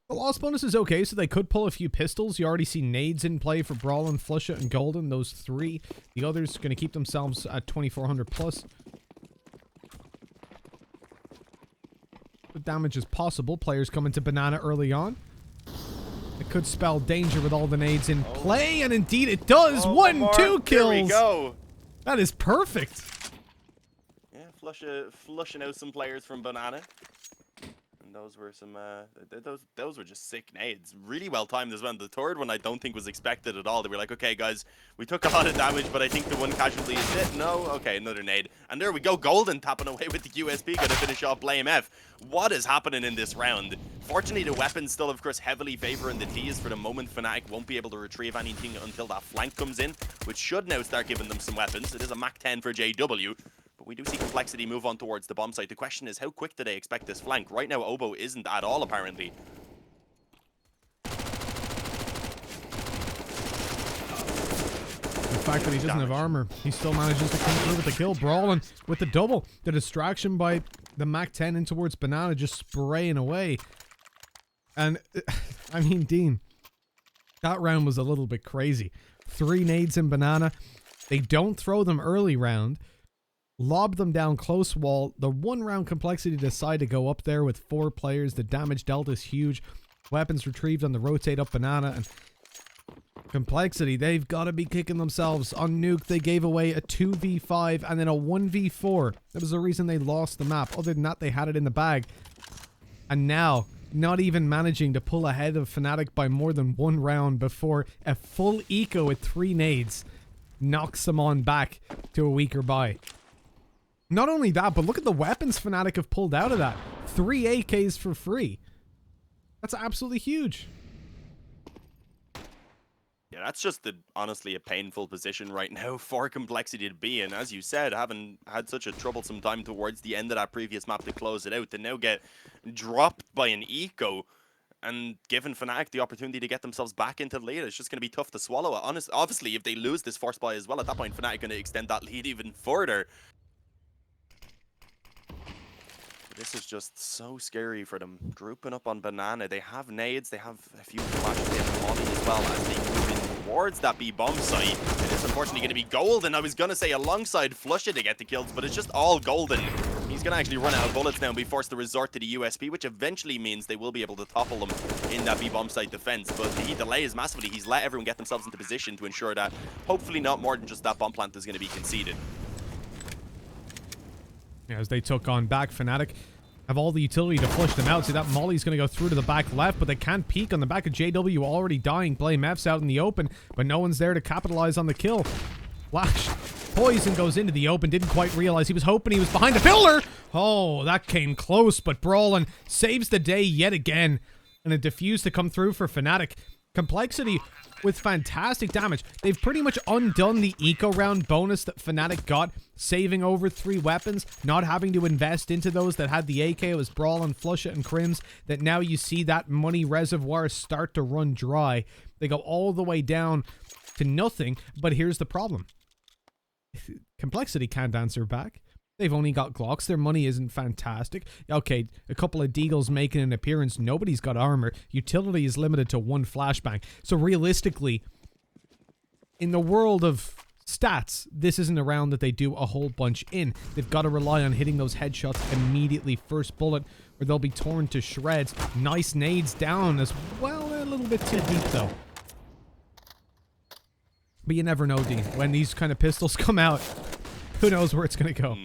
The loss bonus is okay, so they could pull a few pistols. You already see nades in play for Brawlin, Flusha, and Golden. Those 3. The others going to keep themselves at 2,400 plus. The damage is possible. Players come into Banana early on. It could spell danger with all the nades in play, and indeed it does. 1-2 kills. There we go. That is perfect. Yeah, flushing out some players from Banana. And those were some, those were just sick nades. Really well timed as well. The third one I don't think was expected at all. They were like, okay, guys, we took a lot of damage, but I think the one casualty is it. No, okay, another nade. And there we go, Golden tapping away with the USP, gonna finish off Blame F. What is happening in this round? Fortunately, the weapons still, of course, heavily favoring the T's for the moment. Fnatic won't be able to retrieve anything until that flank comes in, which should now start giving them some weapons. It is a Mach 10 for JW. But we do see Complexity move on towards the bomb site. The question is, how quick do they expect this flank? Right now, Obo isn't at all, apparently. The fact that he doesn't have armor, he still manages to come through with the kill. Brawling with the double. The distraction by the Mach 10 in towards Banana, just spraying away. And, I mean, Dean, that round was a little bit crazy. 3 nades in Banana. They don't throw them early round. Lob them down close wall. The 1 round Complexity decide to go up there with 4 players. The damage dealt is huge. Weapons retrieved on the rotate up Banana. And Complexity, they've got to be kicking themselves. On Nuke, they gave away a 2v5 and then a 1v4. That was the reason they lost the map. Other than that, they had it in the bag. And now, not even managing to pull ahead of Fnatic by more than 1 round before a full eco with 3 nades knocks them on back to a weaker buy. Not only that, but look at the weapons Fnatic have pulled out of that. 3 AKs for free. That's absolutely huge. Yeah, that's just honestly a painful position right now for Complexity to be in. As you said, having had such a troublesome time towards the end of that previous map to close it out, to now get dropped by an eco and given Fnatic the opportunity to get themselves back into the lead, it's just going to be tough to swallow. Obviously, if they lose this force buy as well, at that point, Fnatic going to extend that lead even further. This is just so scary for them. Grouping up on Banana. They have nades. They have a few flashes. They have Molly as well as they move in towards that B bomb site. And it's unfortunately going to be Golden. I was going to say alongside Flusha to get the kills, but it's just all Golden. He's going to actually run out of bullets now and be forced to resort to the USP, which eventually means they will be able to topple them in that B bomb site defense. But he delays massively. He's let everyone get themselves into position to ensure that hopefully not more than just that bomb plant is going to be conceded. As they took on back, Fnatic have all the utility to flush them out. See, that Molly's going to go through to the back left, but they can't peek on the back of JW already dying. Blame F's out in the open, but no one's there to capitalize on the kill. Flash Poison goes into the open, didn't quite realize. He was hoping he was behind the pillar. Oh, that came close, but Brawlin saves the day yet again. And a defuse to come through for Fnatic. Complexity with fantastic damage. They've pretty much undone the eco round bonus that Fnatic got, saving over 3 weapons, not having to invest into those that had the AK. It was Brawlin, Flusha, and Crims, that now you see that money reservoir start to run dry. They go all the way down to nothing, but here's the problem. Complexity can't answer back. They've only got Glocks. Their money isn't fantastic. Okay, a couple of Deagles making an appearance. Nobody's got armor. Utility is limited to 1 flashbang. So realistically, in the world of stats, this isn't a round that they do a whole bunch in. They've got to rely on hitting those headshots immediately, first bullet, or they'll be torn to shreds. Nice nades down as well. They're a little bit too deep, though. But you never know, Dean. When these kind of pistols come out, who knows where it's going to go.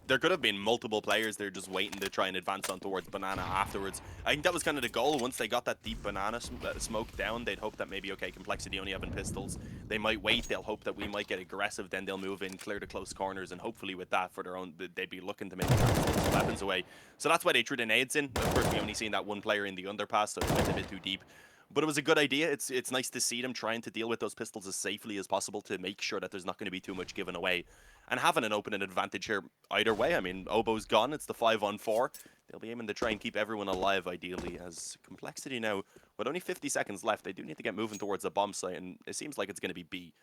There could have been multiple players there just waiting to try and advance on towards Banana afterwards. I think that was kind of the goal. Once they got that deep Banana smoke down, they'd hope that maybe, okay, Complexity only having pistols. They might wait. They'll hope that we might get aggressive. Then they'll move in, clear the close corners, and hopefully with that, for their own, they'd be looking to maybe transfer some weapons away. So that's why they threw the nades in. Of course, we only seen that 1 player in the underpass, so it went a bit too deep. But it was a good idea. It's nice to see them trying to deal with those pistols as safely as possible to make sure that there's not going to be too much given away. And having an opening advantage here either way. I mean, Obo's gone. It's the 5-on-4. They'll be aiming to try and keep everyone alive, ideally, as Complexity now, with only 50 seconds left, they do need to get moving towards the bomb site, and it seems like it's going to be B.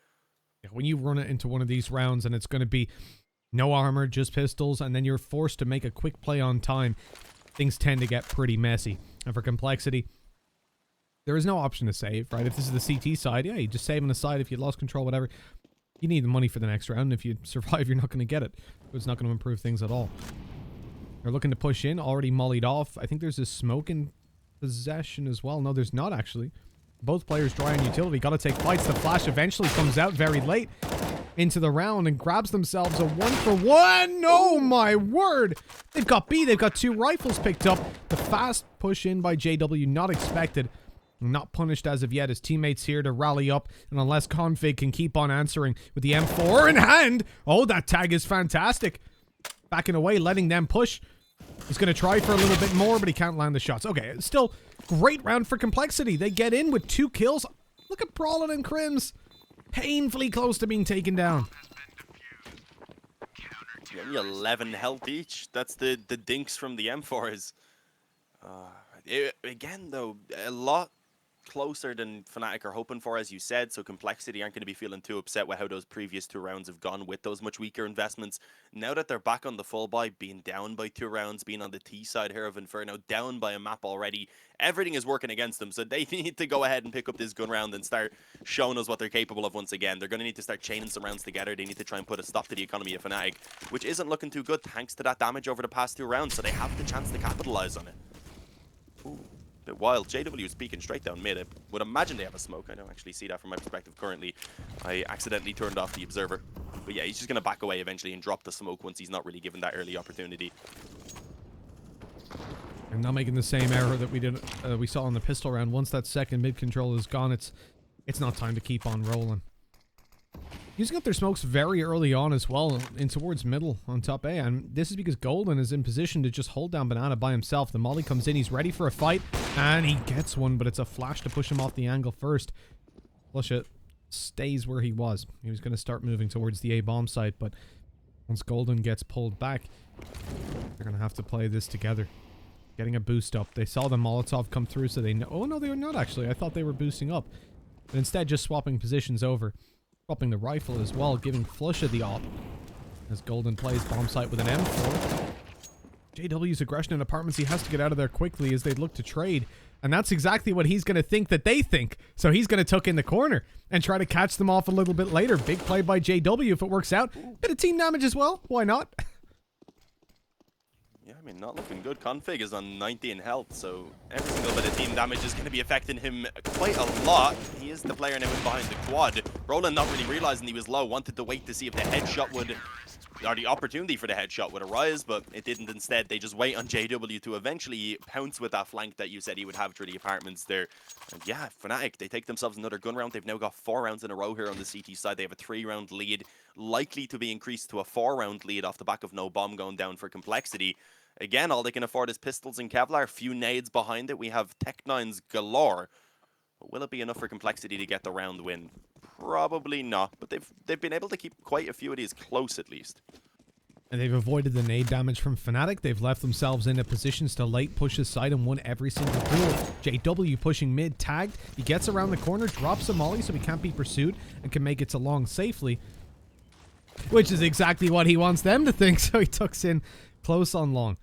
Yeah, when you run it into one of these rounds and it's going to be no armor, just pistols, and then you're forced to make a quick play on time, things tend to get pretty messy. And for Complexity, there is no option to save, right? If this is the CT side, yeah, you just save on the side if you lost control, whatever. You need the money for the next round. If you survive, you're not going to get it. It's not going to improve things at all. They're looking to push in, already mollied off. I think there's a smoke in possession as well. No, there's not, actually. Both players dry on utility. Got to take fights. The flash eventually comes out very late. into the round and grabs themselves a 1-for-1. Oh my word. They've got B. They've got 2 rifles picked up. The fast push in by JW, not expected. Not punished as of yet. His teammates here to rally up. And unless Config can keep on answering with the M4 in hand. Oh, that tag is fantastic. Backing away, letting them push. He's going to try for a little bit more, but he can't land the shots. Okay, still great round for Complexity. They get in with 2 kills. Look at Brawlin and Crims. Painfully close to being taken down. Yeah, only 11 health each. That's the dinks from the M4s. Again, though, a lot closer than Fnatic are hoping for, as you said, so Complexity aren't going to be feeling too upset with how those previous 2 rounds have gone with those much weaker investments. Now that they're back on the full buy, being down by 2 rounds, being on the T side here of Inferno, down by a map already, everything is working against them, so they need to go ahead and pick up this gun round and start showing us what they're capable of once again. They're going to need to start chaining some rounds together. They need to try and put a stop to the economy of Fnatic, which isn't looking too good thanks to that damage over the past 2 rounds, so they have the chance to capitalize on it. Ooh. Bit wild. JW is peeking straight down mid. I would imagine they have a smoke. I don't actually see that from my perspective currently. I accidentally turned off the observer. But yeah, he's just going to back away eventually and drop the smoke once he's not really given that early opportunity. I'm not making the same error that we saw in the pistol round. Once that second mid control is gone, it's not time to keep on rolling. Using up their smokes very early on as well, in towards middle on top A, and this is because Golden is in position to just hold down Banana by himself. The molly comes in, he's ready for a fight, and he gets one, but it's a flash to push him off the angle first. Flusha stays where he was. He was going to start moving towards the A bomb site, but once Golden gets pulled back, they're going to have to play this together. Getting a boost up. They saw the Molotov come through, so they know. Oh no, they were not actually. I thought they were boosting up, but instead just swapping positions over. Swapping the rifle as well, giving Flusha the op. As Golden plays bomb site with an M4. JW's aggression in apartments, he has to get out of there quickly as they look to trade. And that's exactly what he's going to think that they think. So he's going to tuck in the corner and try to catch them off a little bit later. Big play by JW if it works out. Bit of team damage as well. Why not? Yeah, I mean, not looking good. Config is on 90 in health, so every single bit of team damage is going to be affecting him quite a lot. He is the player now in behind the quad. Roland not really realizing he was low, wanted to wait to see if the headshot would, or the opportunity for the headshot would arise, but it didn't. Instead, they just wait on JW to eventually pounce with that flank that you said he would have through the apartments there. And yeah, Fnatic, they take themselves another gun round. They've now got 4 rounds in a row here on the CT side. They have a 3-round lead, likely to be increased to a 4-round lead off the back of no bomb going down for Complexity. Again, all they can afford is pistols and Kevlar, few nades behind it. We have Tech-9s galore. But will it be enough for Complexity to get the round win? Probably not, but they've been able to keep quite a few of these close at least. And they've avoided the nade damage from Fnatic. They've left themselves into positions to late push his side and won every single duel. JW pushing mid, tagged. He gets around the corner, drops a molly so he can't be pursued and can make it to long safely. Which is exactly what he wants them to think, so he tucks in close on long.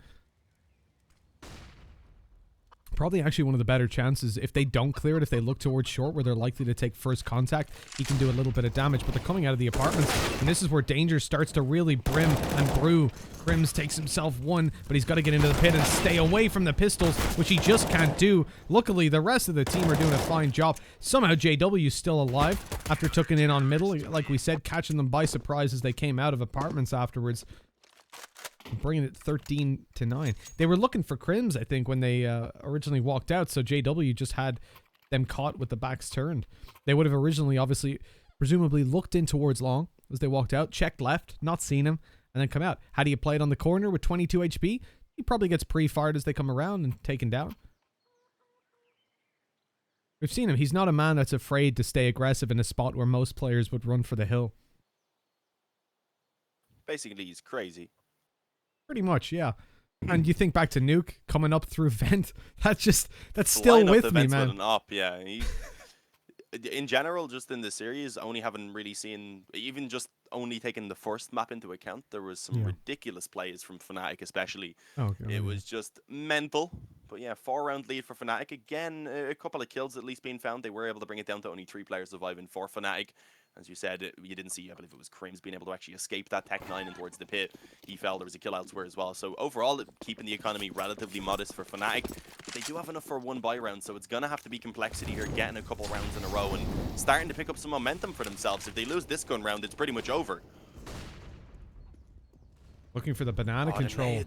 Probably actually one of the better chances. If they don't clear it, if they look towards short where they're likely to take first contact, he can do a little bit of damage, but they're coming out of the apartments, and this is where danger starts to really brim and brew. Crims takes himself one, but he's got to get into the pit and stay away from the pistols, which he just can't do. Luckily, the rest of the team are doing a fine job. Somehow, JW's still alive after tucking in on middle, like we said, catching them by surprise as they came out of apartments afterwards. Bringing it 13-9. They were looking for Crims, I think, when they originally walked out, so JW just had them caught with the backs turned. They would have originally, obviously, presumably looked in towards long as they walked out, checked left, not seen him, and then come out. How do you play it on the corner with 22 HP? He probably gets pre-fired as they come around and taken down. We've seen him. He's not a man that's afraid to stay aggressive in a spot where most players would run for the hill. Basically, he's crazy. Pretty much, yeah. And you think back to Nuke coming up through vent. That's still with me, man. With an op, yeah. In general, just in the series, only haven't really seen, even just only taking the first map into account, there was some ridiculous plays from Fnatic, especially. It was just mental. But yeah, 4-round lead for Fnatic. Again, a couple of kills at least being found. They were able to bring it down to only 3 players surviving for Fnatic. As you said, you didn't see, I believe it was Crims being able to actually escape that Tech 9 and towards the pit. He fell, there was a kill elsewhere as well. So overall, keeping the economy relatively modest for Fnatic. But they do have enough for one buy round, so it's going to have to be Complexity here, getting a couple rounds in a row and starting to pick up some momentum for themselves. If they lose this gun round, it's pretty much over. Looking for the banana control.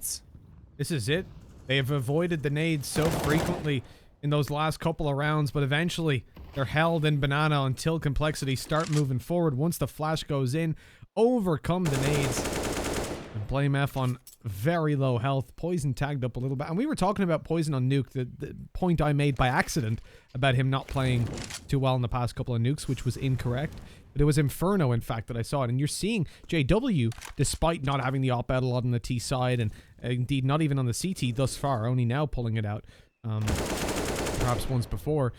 This is it. They have avoided the nades so frequently in those last couple of rounds, but eventually they're held in banana until Complexity start moving forward. Once the flash goes in, overcome the nades. And blame F on very low health. Poison tagged up a little bit. And we were talking about Poison on Nuke, the point I made by accident about him not playing too well in the past couple of nukes, which was incorrect. But it was Inferno, in fact, that I saw it. And you're seeing JW, despite not having the op out a lot on the T side, and indeed not even on the CT thus far, only now pulling it out, perhaps once before.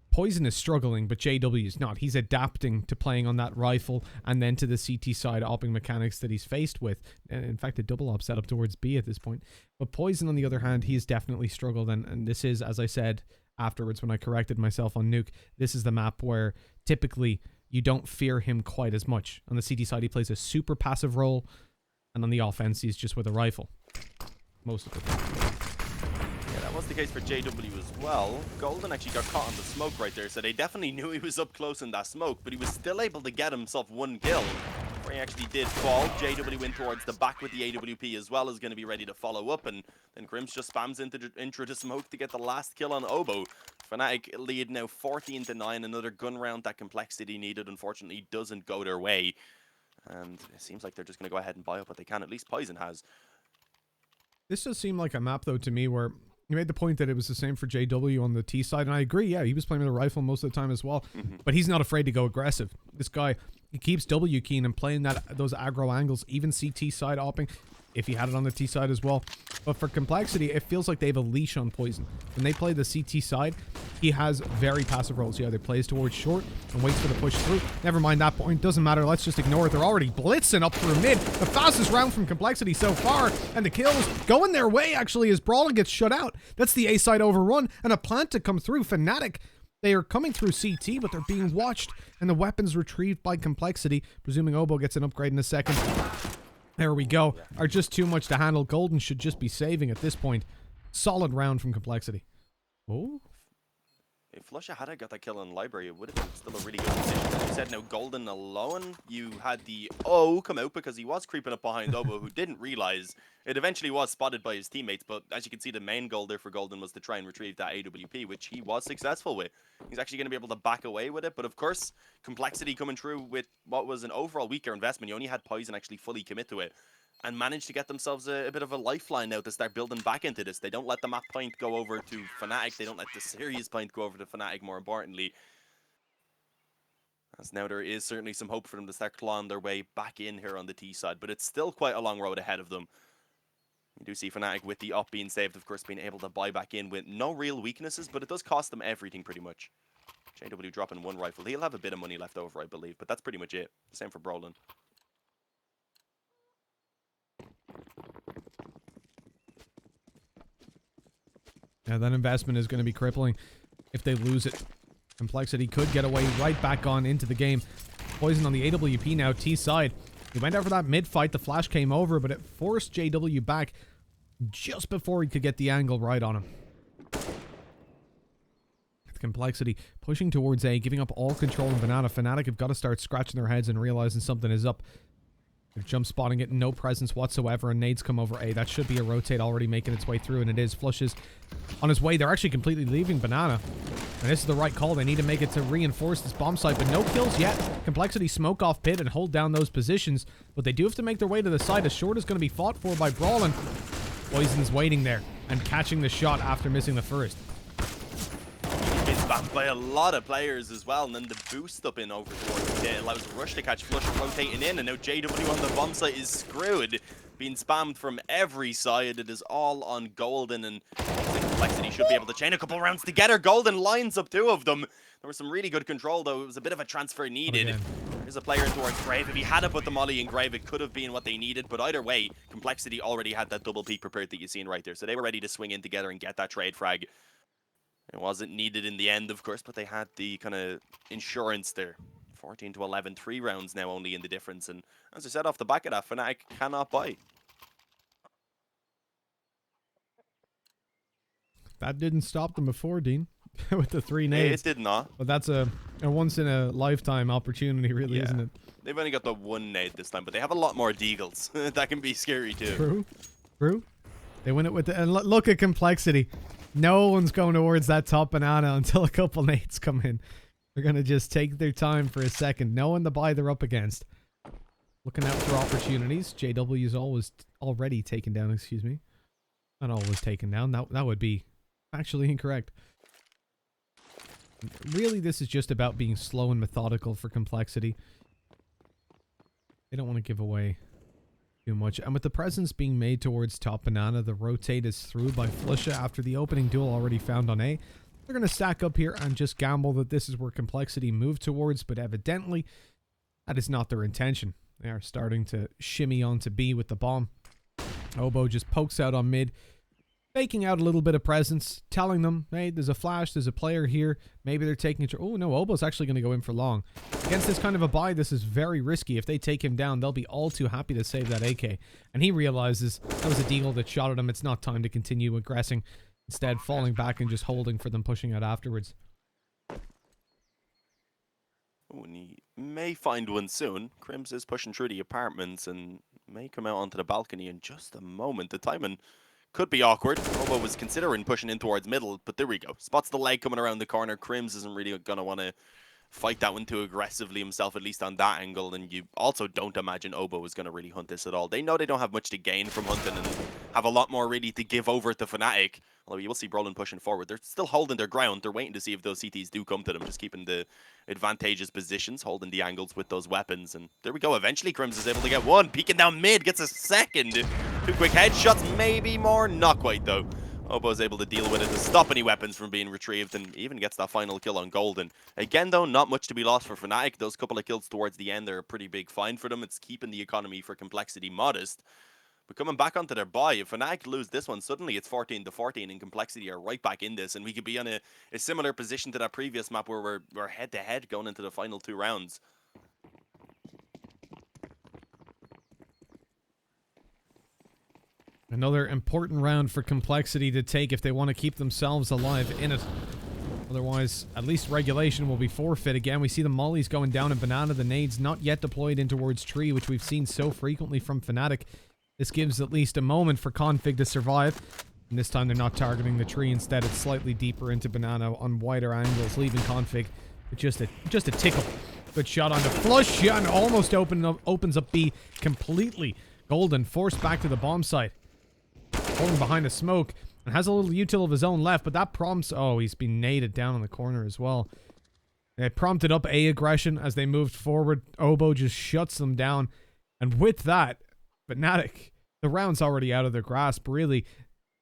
Poison is struggling, but JW is not. He's adapting to playing on that rifle and then to the CT side opping mechanics that he's faced with. And in fact, a double op setup towards B at this point. But Poison, on the other hand, he has definitely struggled. And this is, as I said afterwards when I corrected myself on Nuke, this is the map where typically you don't fear him quite as much. On the CT side, he plays a super passive role. And on the offense, he's just with a rifle. Most of the time. That was the case for JW as well. Golden actually got caught on the smoke right there, so they definitely knew he was up close in that smoke, but he was still able to get himself one kill. Where he actually did fall. JW went towards the back with the AWP as well, is going to be ready to follow up, and then Crims just spams into the smoke to get the last kill on Obo. Fnatic lead now 14-9, another gun round that Complexity needed, unfortunately doesn't go their way. And it seems like they're just going to go ahead and buy up what they can, at least Poison has. This does seem like a map, though, to me, where you made the point that it was the same for JW on the T side, and I agree, yeah, he was playing with a rifle most of the time as well, but he's not afraid to go aggressive. This guy, he keeps W keen and playing those aggro angles, even CT side opping, if he had it on the T side as well. But for Complexity, it feels like they have a leash on Poison. When they play the CT side, he has very passive roles. He either plays towards short and waits for the push through. Never mind that point. Doesn't matter. Let's just ignore it. They're already blitzing up through mid. The fastest round from Complexity so far. And the kills going their way, actually, as Brawler gets shut out. That's the A side overrun. And a plant to come through. Fnatic, they are coming through CT, but they're being watched. And the weapons retrieved by Complexity. Presuming Obo gets an upgrade in a second. There we go. Are just too much to handle. Golden should just be saving at this point. Solid round from Complexity. Oh. If Flusha had got that kill in Library, it would have been still a really good decision. As you said, now Golden alone, you had the O come out because he was creeping up behind Obo, who didn't realize it eventually was spotted by his teammates. But as you can see, the main goal there for Golden was to try and retrieve that AWP, which he was successful with. He's actually going to be able to back away with it. But of course, Complexity coming through with what was an overall weaker investment. You only had Poison actually fully commit to it, and managed to get themselves a bit of a lifeline now to start building back into this. They don't let the map point go over to Fnatic. They don't let the series point go over to Fnatic, more importantly. As now there is certainly some hope for them to start clawing their way back in here on the T side, but it's still quite a long road ahead of them. You do see Fnatic with the up being saved, of course, being able to buy back in with no real weaknesses, but it does cost them everything pretty much. JW dropping one rifle. He'll have a bit of money left over, I believe, but that's pretty much it. The same for Brolin. Yeah, that investment is going to be crippling if they lose it. Complexity could get away right back on into the game. Poison on the AWP now, T side. He went out for that mid fight. The flash came over, but it forced JW back just before he could get the angle right on him. Complexity pushing towards A, giving up all control in Banana. Fnatic have got to start scratching their heads and realizing something is up. They're jump spotting it, no presence whatsoever, and nades come over A. That should be a rotate already making its way through, and it is. Flushes on his way. They're actually completely leaving Banana. And this is the right call. They need to make it to reinforce this bomb site, but no kills yet. Complexity smoke off pit and hold down those positions, but they do have to make their way to the side. A short is going to be fought for by Brawlin. Poison's waiting there and catching the shot after missing the first. Spammed by a lot of players as well, and then the boost up in over towards it allows Rush to catch Flush rotating in, and now JW on the bomb site is screwed. Being spammed from every side. It is all on Golden, and Complexity should be able to chain a couple rounds together. Golden lines up two of them. There was some really good control, though. It was a bit of a transfer needed. There's a player towards Grave. If he had put the molly in Grave, it could have been what they needed, but either way, Complexity already had that double peek prepared that you've seen right there, so they were ready to swing in together and get that trade frag. It wasn't needed in the end, of course, but they had the kind of insurance there 14 to 11, 3 rounds now only in the difference. And as I said off the back of that, Fnatic cannot buy. That didn't stop them before, Dean, with the 3 nades. It did not. But that's a once in a lifetime opportunity, really, Yeah. isn't it? They've only got the 1 nade this time, but they have a lot more deagles. That can be scary too. True. True. They win it with the... And look at complexity. No one's going towards that top banana until a couple nades come in. They're going to just take their time for a second, knowing the buy they're up against. Looking out for opportunities. JW's already taken down, excuse me. Not always taken down. That would be actually incorrect. Really, this is just about being slow and methodical for complexity. They don't want to give away too much. And with the presence being made towards top banana, the rotate is through by Felicia after the opening duel already found on A. They're going to stack up here and just gamble that this is where complexity moved towards, but evidently that is not their intention. They are starting to shimmy onto B with the bomb. Obo just pokes out on mid, faking out a little bit of presence, telling them, hey, there's a flash, there's a player here. Maybe they're taking it. Oh, no, Obo's actually going to go in for long. Against this kind of a buy, this is very risky. If they take him down, they'll be all too happy to save that AK. And he realizes that was a deagle that shot at him. It's not time to continue aggressing. Instead, falling back and just holding for them pushing out afterwards. Oh, and he may find one soon. Crims is pushing through the apartments and may come out onto the balcony in just a moment. The timing could be awkward. Obo was considering pushing in towards middle, but there we go. Spots the leg coming around the corner. Crims isn't really going to want to fight that one too aggressively himself, at least on that angle. And you also don't imagine Obo is going to really hunt this at all. They know they don't have much to gain from hunting and have a lot more really to give over to Fnatic. Although you will see Brolin pushing forward. They're still holding their ground. They're waiting to see if those CTs do come to them, just keeping the advantageous positions, holding the angles with those weapons. And there we go. Eventually, Crims is able to get one. Peeking down mid, gets a second. 2 quick headshots, maybe more. Not quite, though. Obo is able to deal with it to stop any weapons from being retrieved and even gets that final kill on Golden. Again, though, not much to be lost for Fnatic. Those couple of kills towards the end are a pretty big find for them. It's keeping the economy for complexity modest. But coming back onto their buy, if Fnatic lose this one, suddenly it's 14 to 14 and complexity are right back in this. And we could be on a similar position to that previous map where we're head-to-head going into the final 2 rounds. Another important round for complexity to take if they want to keep themselves alive in it. Otherwise, at least regulation will be forfeit again. We see the mollies going down in banana, the nades not yet deployed in towards tree, which we've seen so frequently from Fnatic. This gives at least a moment for config to survive. And this time they're not targeting the tree. Instead, it's slightly deeper into banana on wider angles, leaving config with just a tickle. Good shot on the flush, and almost opens up B completely. Golden forced back to the bomb site. Holding behind the smoke and has a little util of his own left, but that prompts... Oh, he's been naded down in the corner as well. It prompted up A aggression as they moved forward. Obo just shuts them down. And with that, Fnatic, the round's already out of their grasp, really.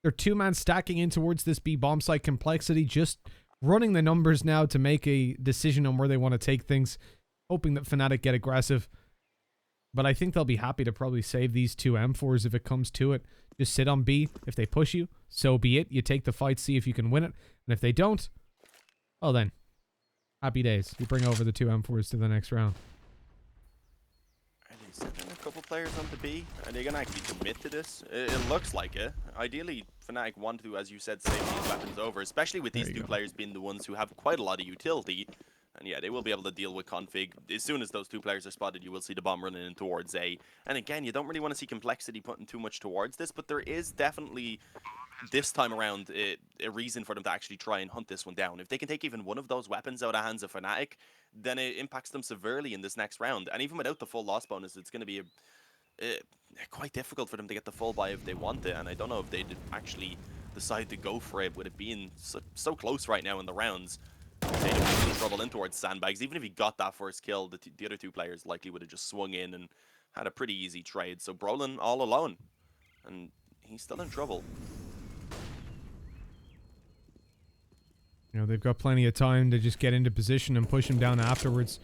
They're 2-man stacking in towards this B bomb site complexity, just running the numbers now to make a decision on where they want to take things, hoping that Fnatic get aggressive. But I think they'll be happy to probably save these 2 M4s if it comes to it. Just sit on B. If they push you, so be it. You take the fight, see if you can win it. And if they don't, well then, happy days. You bring over the 2 M4s to the next round. Are they sending a couple players onto B? Are they going to actually commit to this? It looks like it. Ideally, Fnatic want to, as you said, save these weapons over, especially with these 2 players being the ones who have quite a lot of utility. And yeah, they will be able to deal with config. As soon as those 2 players are spotted, you will see the bomb running in towards A. And again, you don't really want to see complexity putting too much towards this, but there is definitely, this time around, a reason for them to actually try and hunt this one down. If they can take even one of those weapons out of the hands of Fnatic, then it impacts them severely in this next round. And even without the full loss bonus, it's going to be quite difficult for them to get the full buy if they want it. And I don't know if they'd actually decide to go for it with it being so close right now in the rounds. They don't have trouble in towards sandbags. Even if he got that first kill, the other 2 players likely would have just swung in and had a pretty easy trade. So Brolin all alone, and he's still in trouble. You know, they've got plenty of time to just get into position and push him down afterwards.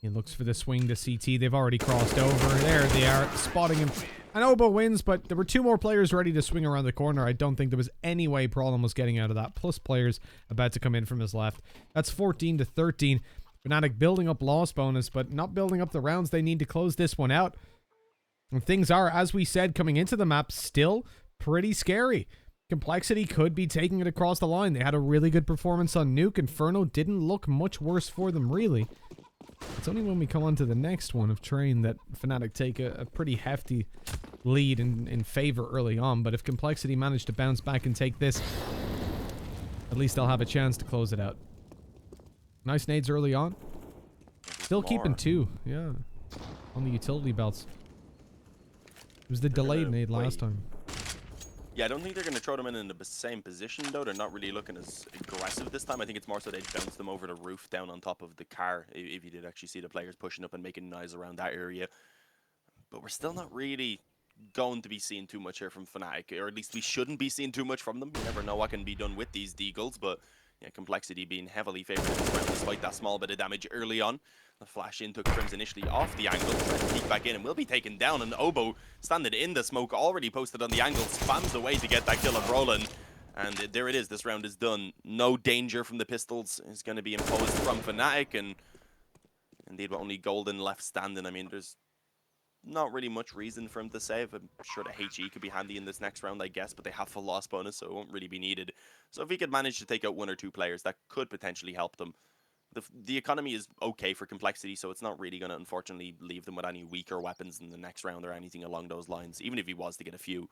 He looks for the swing to CT. They've already crossed over. There they are, spotting him. And Obo wins, but there were 2 more players ready to swing around the corner. I don't think there was any way Problem was getting out of that. Plus players about to come in from his left. That's 14 to 13. Fnatic building up loss bonus, but not building up the rounds they need to close this one out. And things are, as we said, coming into the map, still pretty scary. Complexity could be taking it across the line. They had a really good performance on Nuke. Inferno didn't look much worse for them, really. It's only when we come on to the next one of Train that Fnatic take a pretty hefty lead in favor early on. But if Complexity managed to bounce back and take this, at least they'll have a chance to close it out. Nice nades early on. Still keeping 2, yeah, on the utility belts. It was the delayed nade last time. Yeah, I don't think they're going to throw them in the same position, though. They're not really looking as aggressive this time. I think it's more so they'd bounce them over the roof down on top of the car, if you did actually see the players pushing up and making noise around that area. But we're still not really going to be seeing too much here from Fnatic, or at least we shouldn't be seeing too much from them. You never know what can be done with these deagles, but yeah, Complexity being heavily favored in this round despite that small bit of damage early on. The flash in took Crims initially off the angle, tried to peek back in and will be taken down, and Obo standing in the smoke, already posted on the angle, spams away to get that kill of Roland. And there it is, this round is done. No danger from the pistols is going to be imposed from Fnatic, and indeed with only Golden left standing. I mean, there's not really much reason for him to save. I'm sure the HE could be handy in this next round, I guess, but they have full loss bonus, so it won't really be needed. So if he could manage to take out 1 or 2 players, that could potentially help them. The economy is okay for Complexity, so it's not really going to, unfortunately, leave them with any weaker weapons in the next round or anything along those lines, even if he was to get a few.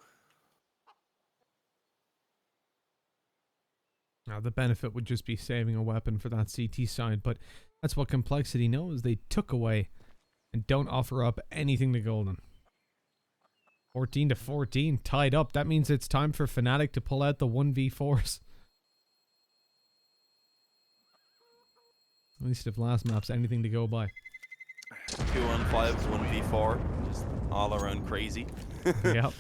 Now, the benefit would just be saving a weapon for that CT side, but that's what Complexity knows. They took away and don't offer up anything to Golden. 14-14, tied up. That means it's time for Fnatic to pull out the 1v4s. At least if last map's anything to go by. 2-on-5s, 1v4, just all around crazy. Yep.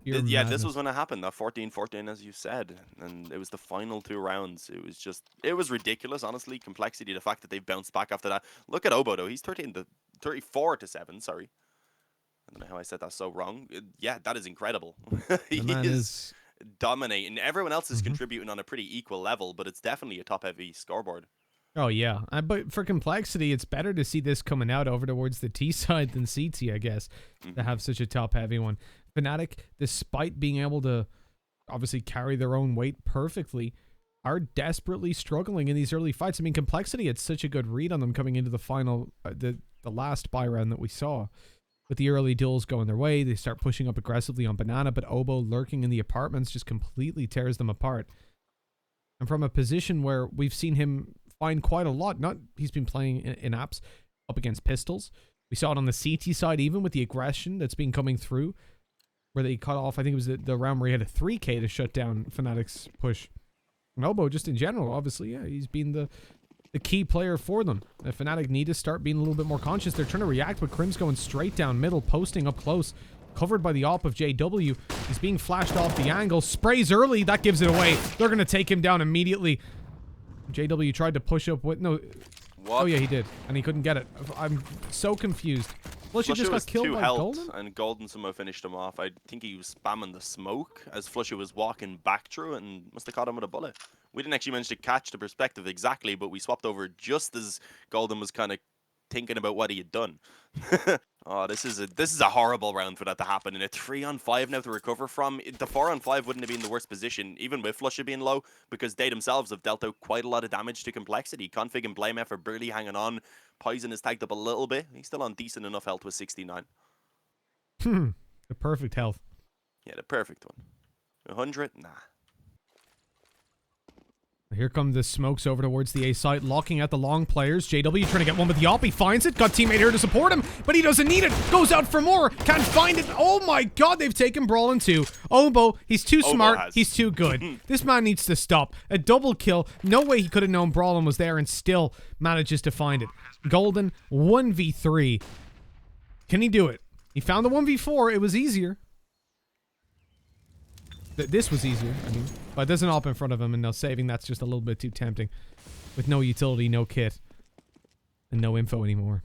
Yeah, this was when it happened, that 14-14, as you said, and it was the final 2 rounds. It was ridiculous, honestly. Complexity, the fact that they've bounced back after that. Look at Obo, though. He's 34-7, sorry. I don't know how I said that so wrong. Yeah, that is incredible. He is dominating. Everyone else is contributing on a pretty equal level, but it's definitely a top-heavy scoreboard. Oh, yeah. But for Complexity, it's better to see this coming out over towards the T side than CT, I guess, to have such a top-heavy one. Fnatic, despite being able to obviously carry their own weight perfectly, are desperately struggling in these early fights. I mean, Complexity had such a good read on them coming into the final, the last buy round that we saw. With the early duels going their way, they start pushing up aggressively on Banana, but Obo lurking in the apartments just completely tears them apart. And from a position where we've seen him find quite a lot, he's been playing in apps up against pistols. We saw it on the CT side, even with the aggression that's been coming through, where they cut off, I think it was the round where he had a 3K to shut down Fnatic's push. And Obo, just in general, obviously, yeah, he's been the key player for them. If Fnatic need to start being a little bit more conscious, they're trying to react with Crims going straight down middle, posting up close, covered by the AWP of JW. He's being flashed off the angle, sprays early, that gives it away. They're going to take him down immediately. JW tried to push up with, no. What? Oh yeah, he did, and he couldn't get it. I'm so confused. Flusha just got killed by Golden? And Golden somehow finished him off. I think he was spamming the smoke as Flusha was walking back through it and must have caught him with a bullet. We didn't actually manage to catch the perspective exactly, but we swapped over just as Golden was kind of thinking about what he had done. Oh, this is a horrible round for that to happen. In a 3-on-5 now to recover from. The 4-on-5 wouldn't have been the worst position, even with Flusha being low, because they themselves have dealt out quite a lot of damage to Complexity. Config and Blame F are barely hanging on. Poison is tagged up a little bit. He's still on decent enough health with 69. The perfect health. Yeah, the perfect one. 100? Nah. Here come the smokes over towards the A site, locking out the long players. JW trying to get one with the AWP. He finds it. Got teammate here to support him, but he doesn't need it. Goes out for more. Can't find it. Oh my god, they've taken Brawl in 2. Obo, he's too smart. He's too good. This man needs to stop. A double kill. No way he could have known Brawlin was there and still manages to find it. Golden, 1v3. Can he do it? He found the 1v4. It was easier. This was easier, I mean. But there's an AWP in front of him, and now saving that's just a little bit too tempting. With no utility, no kit, and no info anymore.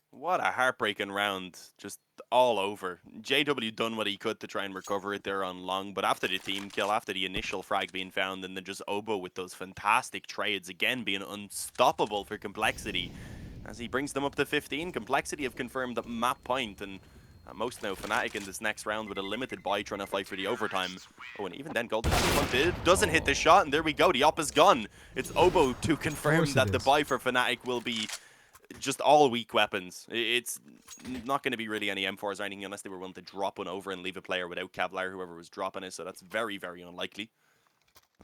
What a heartbreaking round. Just all over. JW done what he could to try and recover it there on long, but after the team kill, after the initial frag being found, and then just Obo with those fantastic trades, again being unstoppable for Complexity. As he brings them up to 15, Complexity have confirmed that map point, and most now Fnatic in this next round with a limited buy trying to fight for the overtime. Oh, and even then Golden doesn't hit the shot, and there we go, the op is gone. It's Obo to confirm that the buy for Fnatic will be just all weak weapons. It's not going to be really any M4s or anything unless they were willing to drop one over and leave a player without Kevlar, whoever was dropping it, so that's very, very unlikely.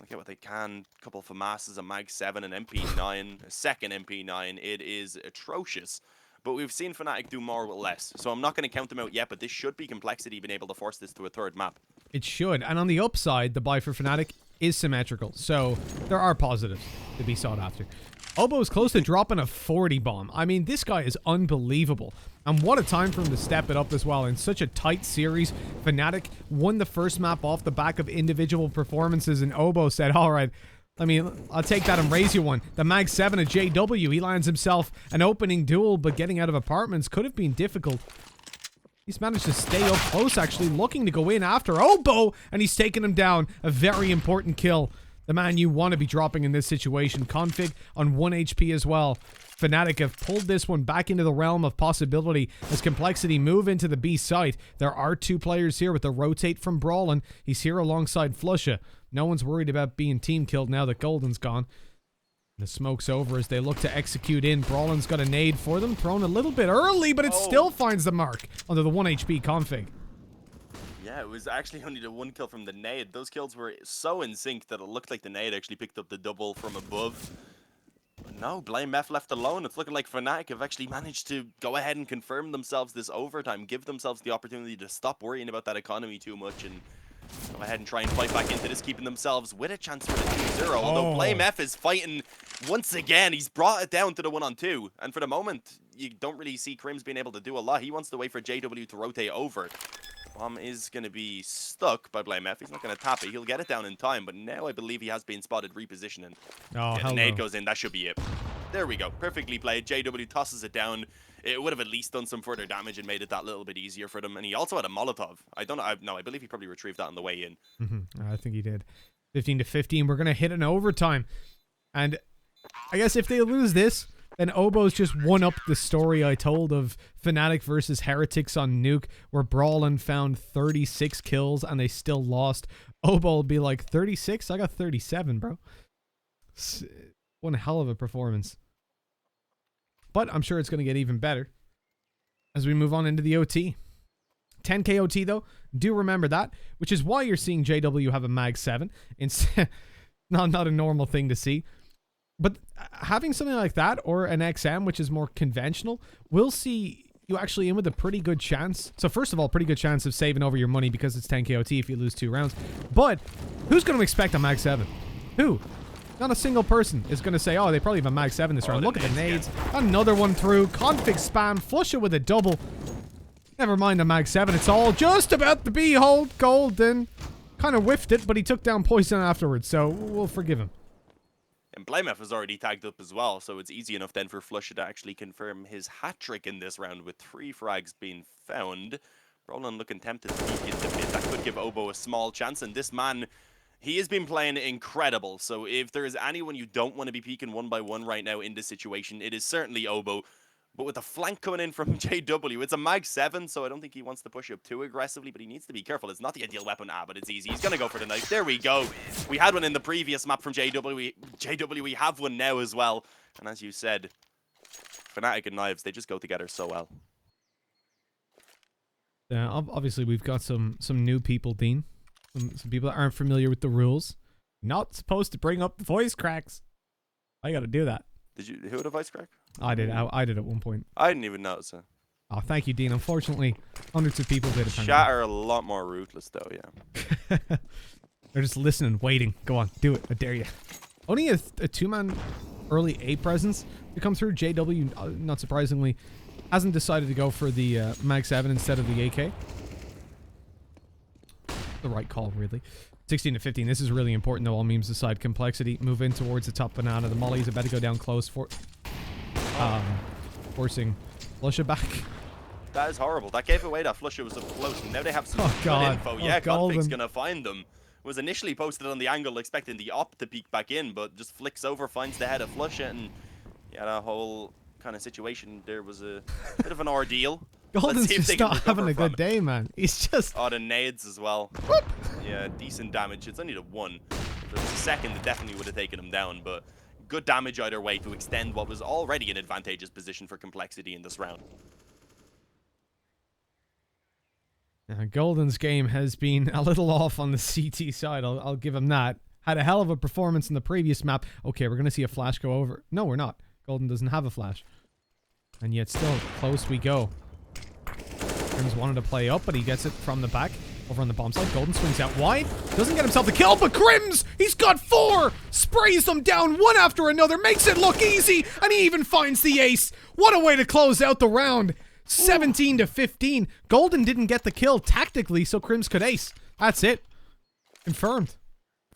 Okay, what they can, a couple of FAMASs, a Mag 7, an MP9, a second MP9. It is atrocious. But we've seen Fnatic do more with less. So I'm not going to count them out yet, but this should be Complexity being able to force this to a third map. It should. And on the upside, the buy for Fnatic is symmetrical. So there are positives to be sought after. Obo's close to dropping a 40 bomb. I mean, this guy is unbelievable. And what a time for him to step it up as well. In such a tight series, Fnatic won the first map off the back of individual performances, and Obo said, all right, I'll take that and raise you one. The Mag 7 at JW, he lands himself an opening duel, but getting out of apartments could have been difficult. He's managed to stay up close, actually, looking to go in after Obo, and he's taken him down. A very important kill. The man you want to be dropping in this situation. Config on 1 HP as well. Fnatic have pulled this one back into the realm of possibility as Complexity move into the B site. There are two players here with the rotate from Brawlin. He's here alongside Flusha. No one's worried about being team killed now that Golden's gone. The smoke's over as they look to execute in. Brawlin's got a nade for them, thrown a little bit early, but it still finds the mark under the 1 HP config. Yeah, it was actually only the one kill from the nade. Those kills were so in sync that it looked like the nade actually picked up the double from above. But no, Blame F left alone. It's looking like Fnatic have actually managed to go ahead and confirm themselves this overtime, give themselves the opportunity to stop worrying about that economy too much and go ahead and try and fight back into this, keeping themselves with a chance for the 2-0. Although Blame F is fighting once again. He's brought it down to the 1-on-2. And for the moment, you don't really see Crims being able to do a lot. He wants to wait for JW to rotate over. Bomb is going to be stuck by Blame F. He's not going to tap it. He'll get it down in time, but now I believe he has been spotted repositioning. Oh, the nade goes in. That should be it. There we go. Perfectly played. JW tosses it down. It would have at least done some further damage and made it that little bit easier for them. And he also had a Molotov. I don't know. No, I believe he probably retrieved that on the way in. I think he did. 15-15. We're going to hit an overtime. And I guess if they lose this, then Obo's just one up the story I told of Fnatic versus Heretics on Nuke, where Brawlin found 36 kills and they still lost. Obo will be like, 36? I got 37, bro. One hell of a performance. But I'm sure it's going to get even better as we move on into the OT. 10k OT, though. Do remember that, which is why you're seeing JW have a Mag 7. Not a normal thing to see. But having something like that, or an XM, which is more conventional, will see you actually in with a pretty good chance. So first of all, pretty good chance of saving over your money because it's 10k OT if you lose 2 rounds. But who's going to expect a Mag 7? Who? Not a single person is going to say, oh, they probably have a Mag 7 this round. Look at the nades. Another one through. Config spam. Flush it with a double. Never mind the Mag 7. It's all just about the B-hold. Golden kind of whiffed it, but he took down Poison afterwards, so we'll forgive him. And Blamef is already tagged up as well, so it's easy enough then for Flusha to actually confirm his hat-trick in this round with 3 frags being found. Roland looking tempted to peek into mid. That could give Obo a small chance, and this man, he has been playing incredible. So if there is anyone you don't want to be peeking 1 by 1 right now in this situation, it is certainly Obo. But with the flank coming in from JW, it's a Mag 7, so I don't think he wants to push up too aggressively, but he needs to be careful. It's not the ideal weapon, but it's easy. He's going to go for the knife. There we go. We had one in the previous map from JW. We have one now as well. And as you said, Fnatic and knives, they just go together so well. Obviously, we've got some new people, Dean. Some people that aren't familiar with the rules. Not supposed to bring up the voice cracks. I got to do that. Who had a voice crack? I did. I did at one point. I didn't even notice it. Oh, thank you, Dean. Unfortunately, hundreds of people did. Chat are a lot more ruthless, though. Yeah. They're just listening, waiting. Go on, do it. I dare you. Only a 2-man early A presence to come through. JW, not surprisingly, hasn't decided to go for the Mag 7 instead of the AK. The right call, really. 16-15. This is really important, though. All memes aside, Complexity move in towards the top banana. The molly is about to go down close for forcing Flusha back. That is horrible. That gave away that flush. It was up close. And now they have some good God. info. Oh, Yeah, Config's Golden. going to find them. Was initially posted on the angle expecting the op to peek back in, but just flicks over, finds the head of flush it, and yeah, that whole kind of situation there was a bit of an ordeal. Golden's see if they just can not having a recover good from it. day, man. He's just... Oh, the nades as well. Yeah, decent damage. It's only the one. If there was a second that definitely would have taken him down, but good damage either way to extend what was already an advantageous position for Complexity in this round. Golden's game has been a little off on the CT side. I'll give him that. Had a hell of a performance in the previous map. Okay, we're going to see a flash go over. No, we're not. Golden doesn't have a flash. And yet still, close we go. Crims wanted to play up, but he gets it from the back. Over on the bomb side, Golden swings out wide. Doesn't get himself the kill, but Crims, he's got 4! Sprays them down one after another, makes it look easy, and he even finds the ace. What a way to close out the round. 17 to 15. Golden didn't get the kill tactically, so Crims could ace. That's it. Confirmed.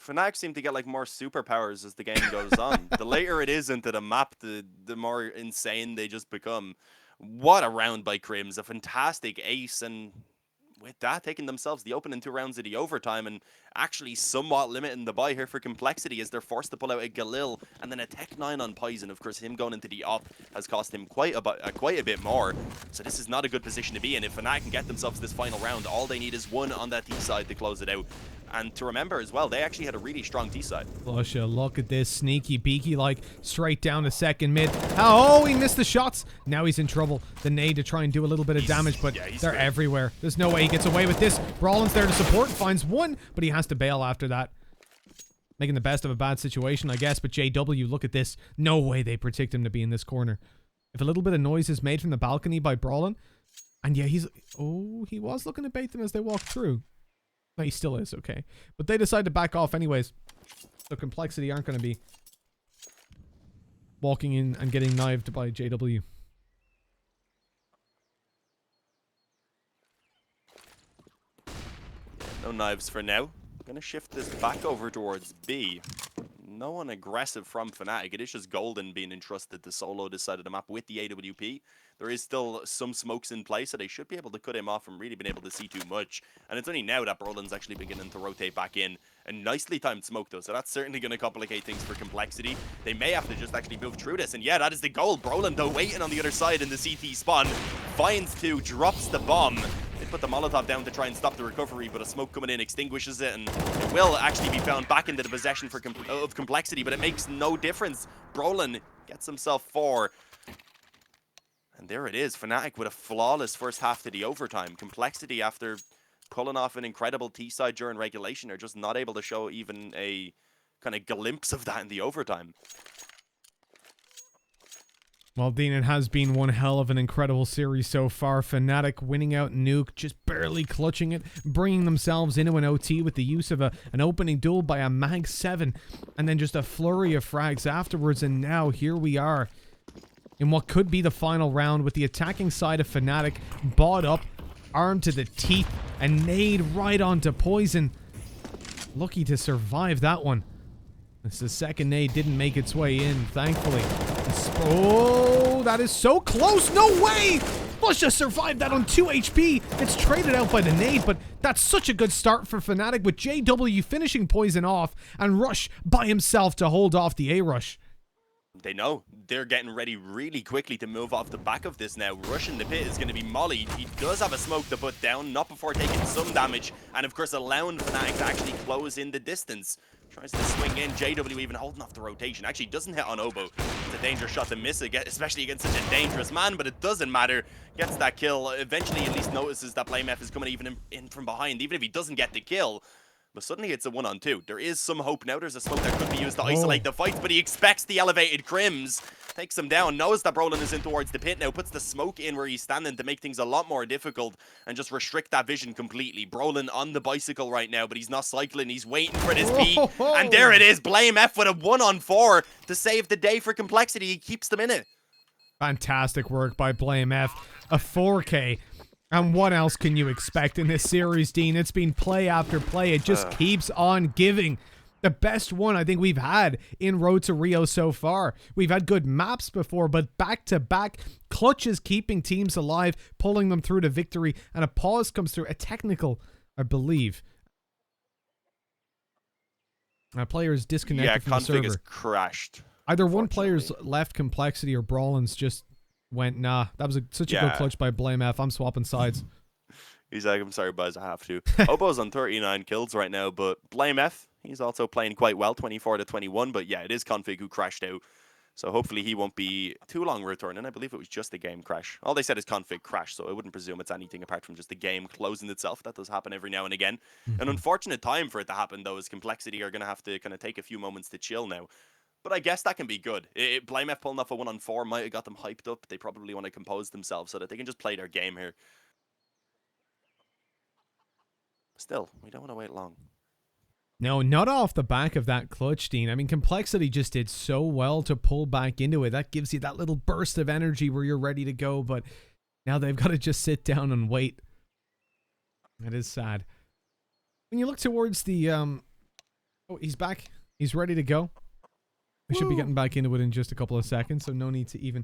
Fnatic seem to get like more superpowers as the game goes on. The later it is into the map, the more insane they just become. What a round by Crims. A fantastic ace, and with that, taking themselves the opening 2 rounds of the overtime and actually somewhat limiting the buy here for Complexity as they're forced to pull out a Galil and then a Tech 9 on Poison. Of course, him going into the op has cost him quite a bit more. So this is not a good position to be in. If Fnatic can get themselves this final round, all they need is 1 on that T side to close it out. And to remember as well, they actually had a really strong T side. Lusha, look at this sneaky beaky, like straight down to second mid. Oh, he missed the shots. Now he's in trouble. The nade to try and do a little bit of damage, but they're good. everywhere. There's no way he gets away with this. Brawlin's there to support, finds 1, but he has to bail after that. Making the best of a bad situation, I guess, but JW, look at this. No way they predict him to be in this corner. If a little bit of noise is made from the balcony by Brawlin, and yeah, he's... Oh, he was looking to bait them as they walked through. No, he still is, okay. But they decide to back off anyways. So Complexity aren't going to be walking in and getting knifed by JW. No knives for now. Gonna shift this back over towards B. No one aggressive from Fnatic. It is just Golden being entrusted to solo this side of the map with the AWP. There is still some smokes in place, so they should be able to cut him off from really being able to see too much. And it's only now that Brolin's actually beginning to rotate back in. A nicely timed smoke, though, so that's certainly going to complicate things for Complexity. They may have to just actually move through this, and yeah, that is the goal. Brolin, though, waiting on the other side in the CT spawn. Finds 2, drops the bomb. They put the Molotov down to try and stop the recovery, but a smoke coming in extinguishes it, and it will actually be found back into the possession for of Complexity, but it makes no difference. Brolin gets himself 4. And there it is, Fnatic with a flawless first half to the overtime. Complexity, after pulling off an incredible T-side during regulation, are just not able to show even a kind of glimpse of that in the overtime. Well, Dean, it has been one hell of an incredible series so far. Fnatic winning out Nuke, just barely clutching it, bringing themselves into an OT with the use of an opening duel by a Mag 7, and then just a flurry of frags afterwards, and now here we are in what could be the final round with the attacking side of Fnatic bought up, armed to the teeth, and nade right onto Poison. Lucky to survive that one. This the second nade didn't make its way in, thankfully. Oh, that is so close. No way! Flush just survived that on 2 HP. It's traded out by the nade, but that's such a good start for Fnatic with JW finishing Poison off and Rush by himself to hold off the A-Rush. They know they're getting ready really quickly to move off the back of this now. Rush in the pit is going to be mollied. He does have a smoke to put down, not before taking some damage, and of course allowing Fnatic to actually close in the distance. Tries to swing in, JW even holding off the rotation. Actually doesn't hit on Oboe. It's a dangerous shot to miss, especially against such a dangerous man, but it doesn't matter. Gets that kill. Eventually at least notices that BlameF is coming even in from behind, even if he doesn't get the kill. But suddenly it's a 1-on-2. There is some hope now. There's a smoke that could be used to isolate the fight, but he expects the elevated Crims. Takes him down, knows that Brolin is in towards the pit now, puts the smoke in where he's standing to make things a lot more difficult and just restrict that vision completely. Brolin on the bicycle right now, but he's not cycling. He's waiting for this beat. And there it is. BlameF with a 1-on-4 to save the day for Complexity. He keeps them in it. Fantastic work by BlameF. A 4K. And what else can you expect in this series, Dean? It's been play after play. It just keeps on giving. The best one I think we've had in Road to Rio so far. We've had good maps before, but back-to-back clutches keeping teams alive, pulling them through to victory, and a pause comes through. A technical, I believe. A player is disconnected from the server. Config has crashed. Either one player's left Complexity or Brawlin's just went, nah, that was such a good clutch by BlameF. I'm swapping sides. He's like, I'm sorry, Buzz, I have to. Obo's on 39 kills right now, but BlameF, he's also playing quite well, 24 to 21. But yeah, it is Config who crashed out. So hopefully he won't be too long returning. I believe it was just a game crash. All they said is Config crash, so I wouldn't presume it's anything apart from just the game closing itself. That does happen every now and again. An unfortunate time for it to happen, though, is Complexity are going to have to kind of take a few moments to chill now. But I guess that can be good. BlameF pulling off a 1-on-4 might have got them hyped up. They probably want to compose themselves so that they can just play their game here. Still, we don't want to wait long. No, not off the back of that clutch, Dean. I mean, Complexity just did so well to pull back into it. That gives you that little burst of energy where you're ready to go, but now they've got to just sit down and wait. That is sad. When you look towards the... Oh, he's back. He's ready to go. We should be getting back into it in just a couple of seconds, so no need to even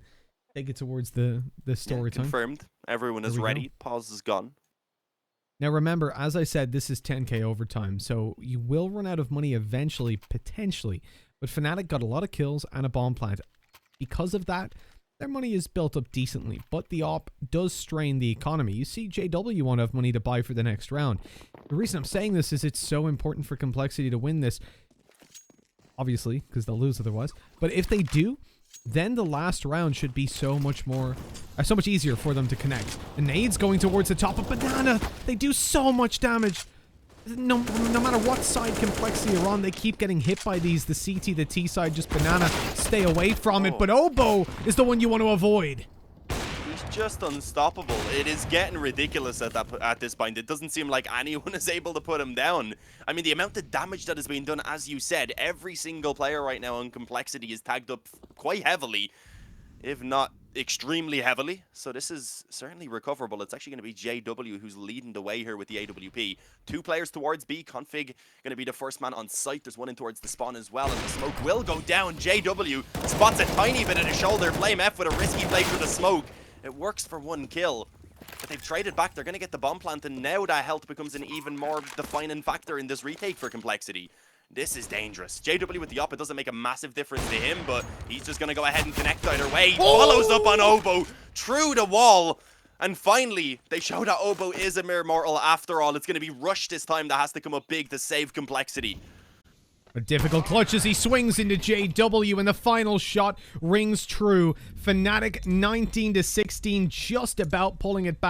take it towards the story time. Confirmed. Everyone is ready. Pause is gone. Now remember, as I said, this is 10k overtime, so you will run out of money eventually, potentially. But Fnatic got a lot of kills and a bomb plant. Because of that, their money is built up decently, but the op does strain the economy. You see, JW won't have money to buy for the next round. The reason I'm saying this is it's so important for Complexity to win this. Obviously, because they'll lose otherwise. But if they do, then the last round should be so much easier for them to connect. The nades going towards the top of Banana. They do so much damage. No matter what side Complexity are on, they keep getting hit by these. The CT, the T side, just Banana. Stay away from it. But Obo is the one you want to avoid. He's just unstoppable. It is getting ridiculous at this point. It doesn't seem like anyone is able to put him down. I mean, the amount of damage that has been done, as you said, every single player right now on Complexity is tagged up quite heavily, if not extremely heavily. So this is certainly recoverable. It's actually going to be JW who's leading the way here with the AWP. 2 players towards B. Config going to be the first man on site. There's one in towards the spawn as well, and the smoke will go down. JW spots a tiny bit of the shoulder. BlameF with a risky play through the smoke. It works for 1 kill, but they've traded back. They're going to get the bomb plant, and now that health becomes an even more defining factor in this retake for Complexity. This is dangerous. JW with the op, it doesn't make a massive difference to him, but he's just going to go ahead and connect either way. Follows up on Obo through the wall, and finally, they show that Obo is a mere mortal after all. It's going to be Rush this time that has to come up big to save Complexity. A difficult clutch as he swings into JW, and the final shot rings true. Fnatic 19 to 16, just about pulling it back.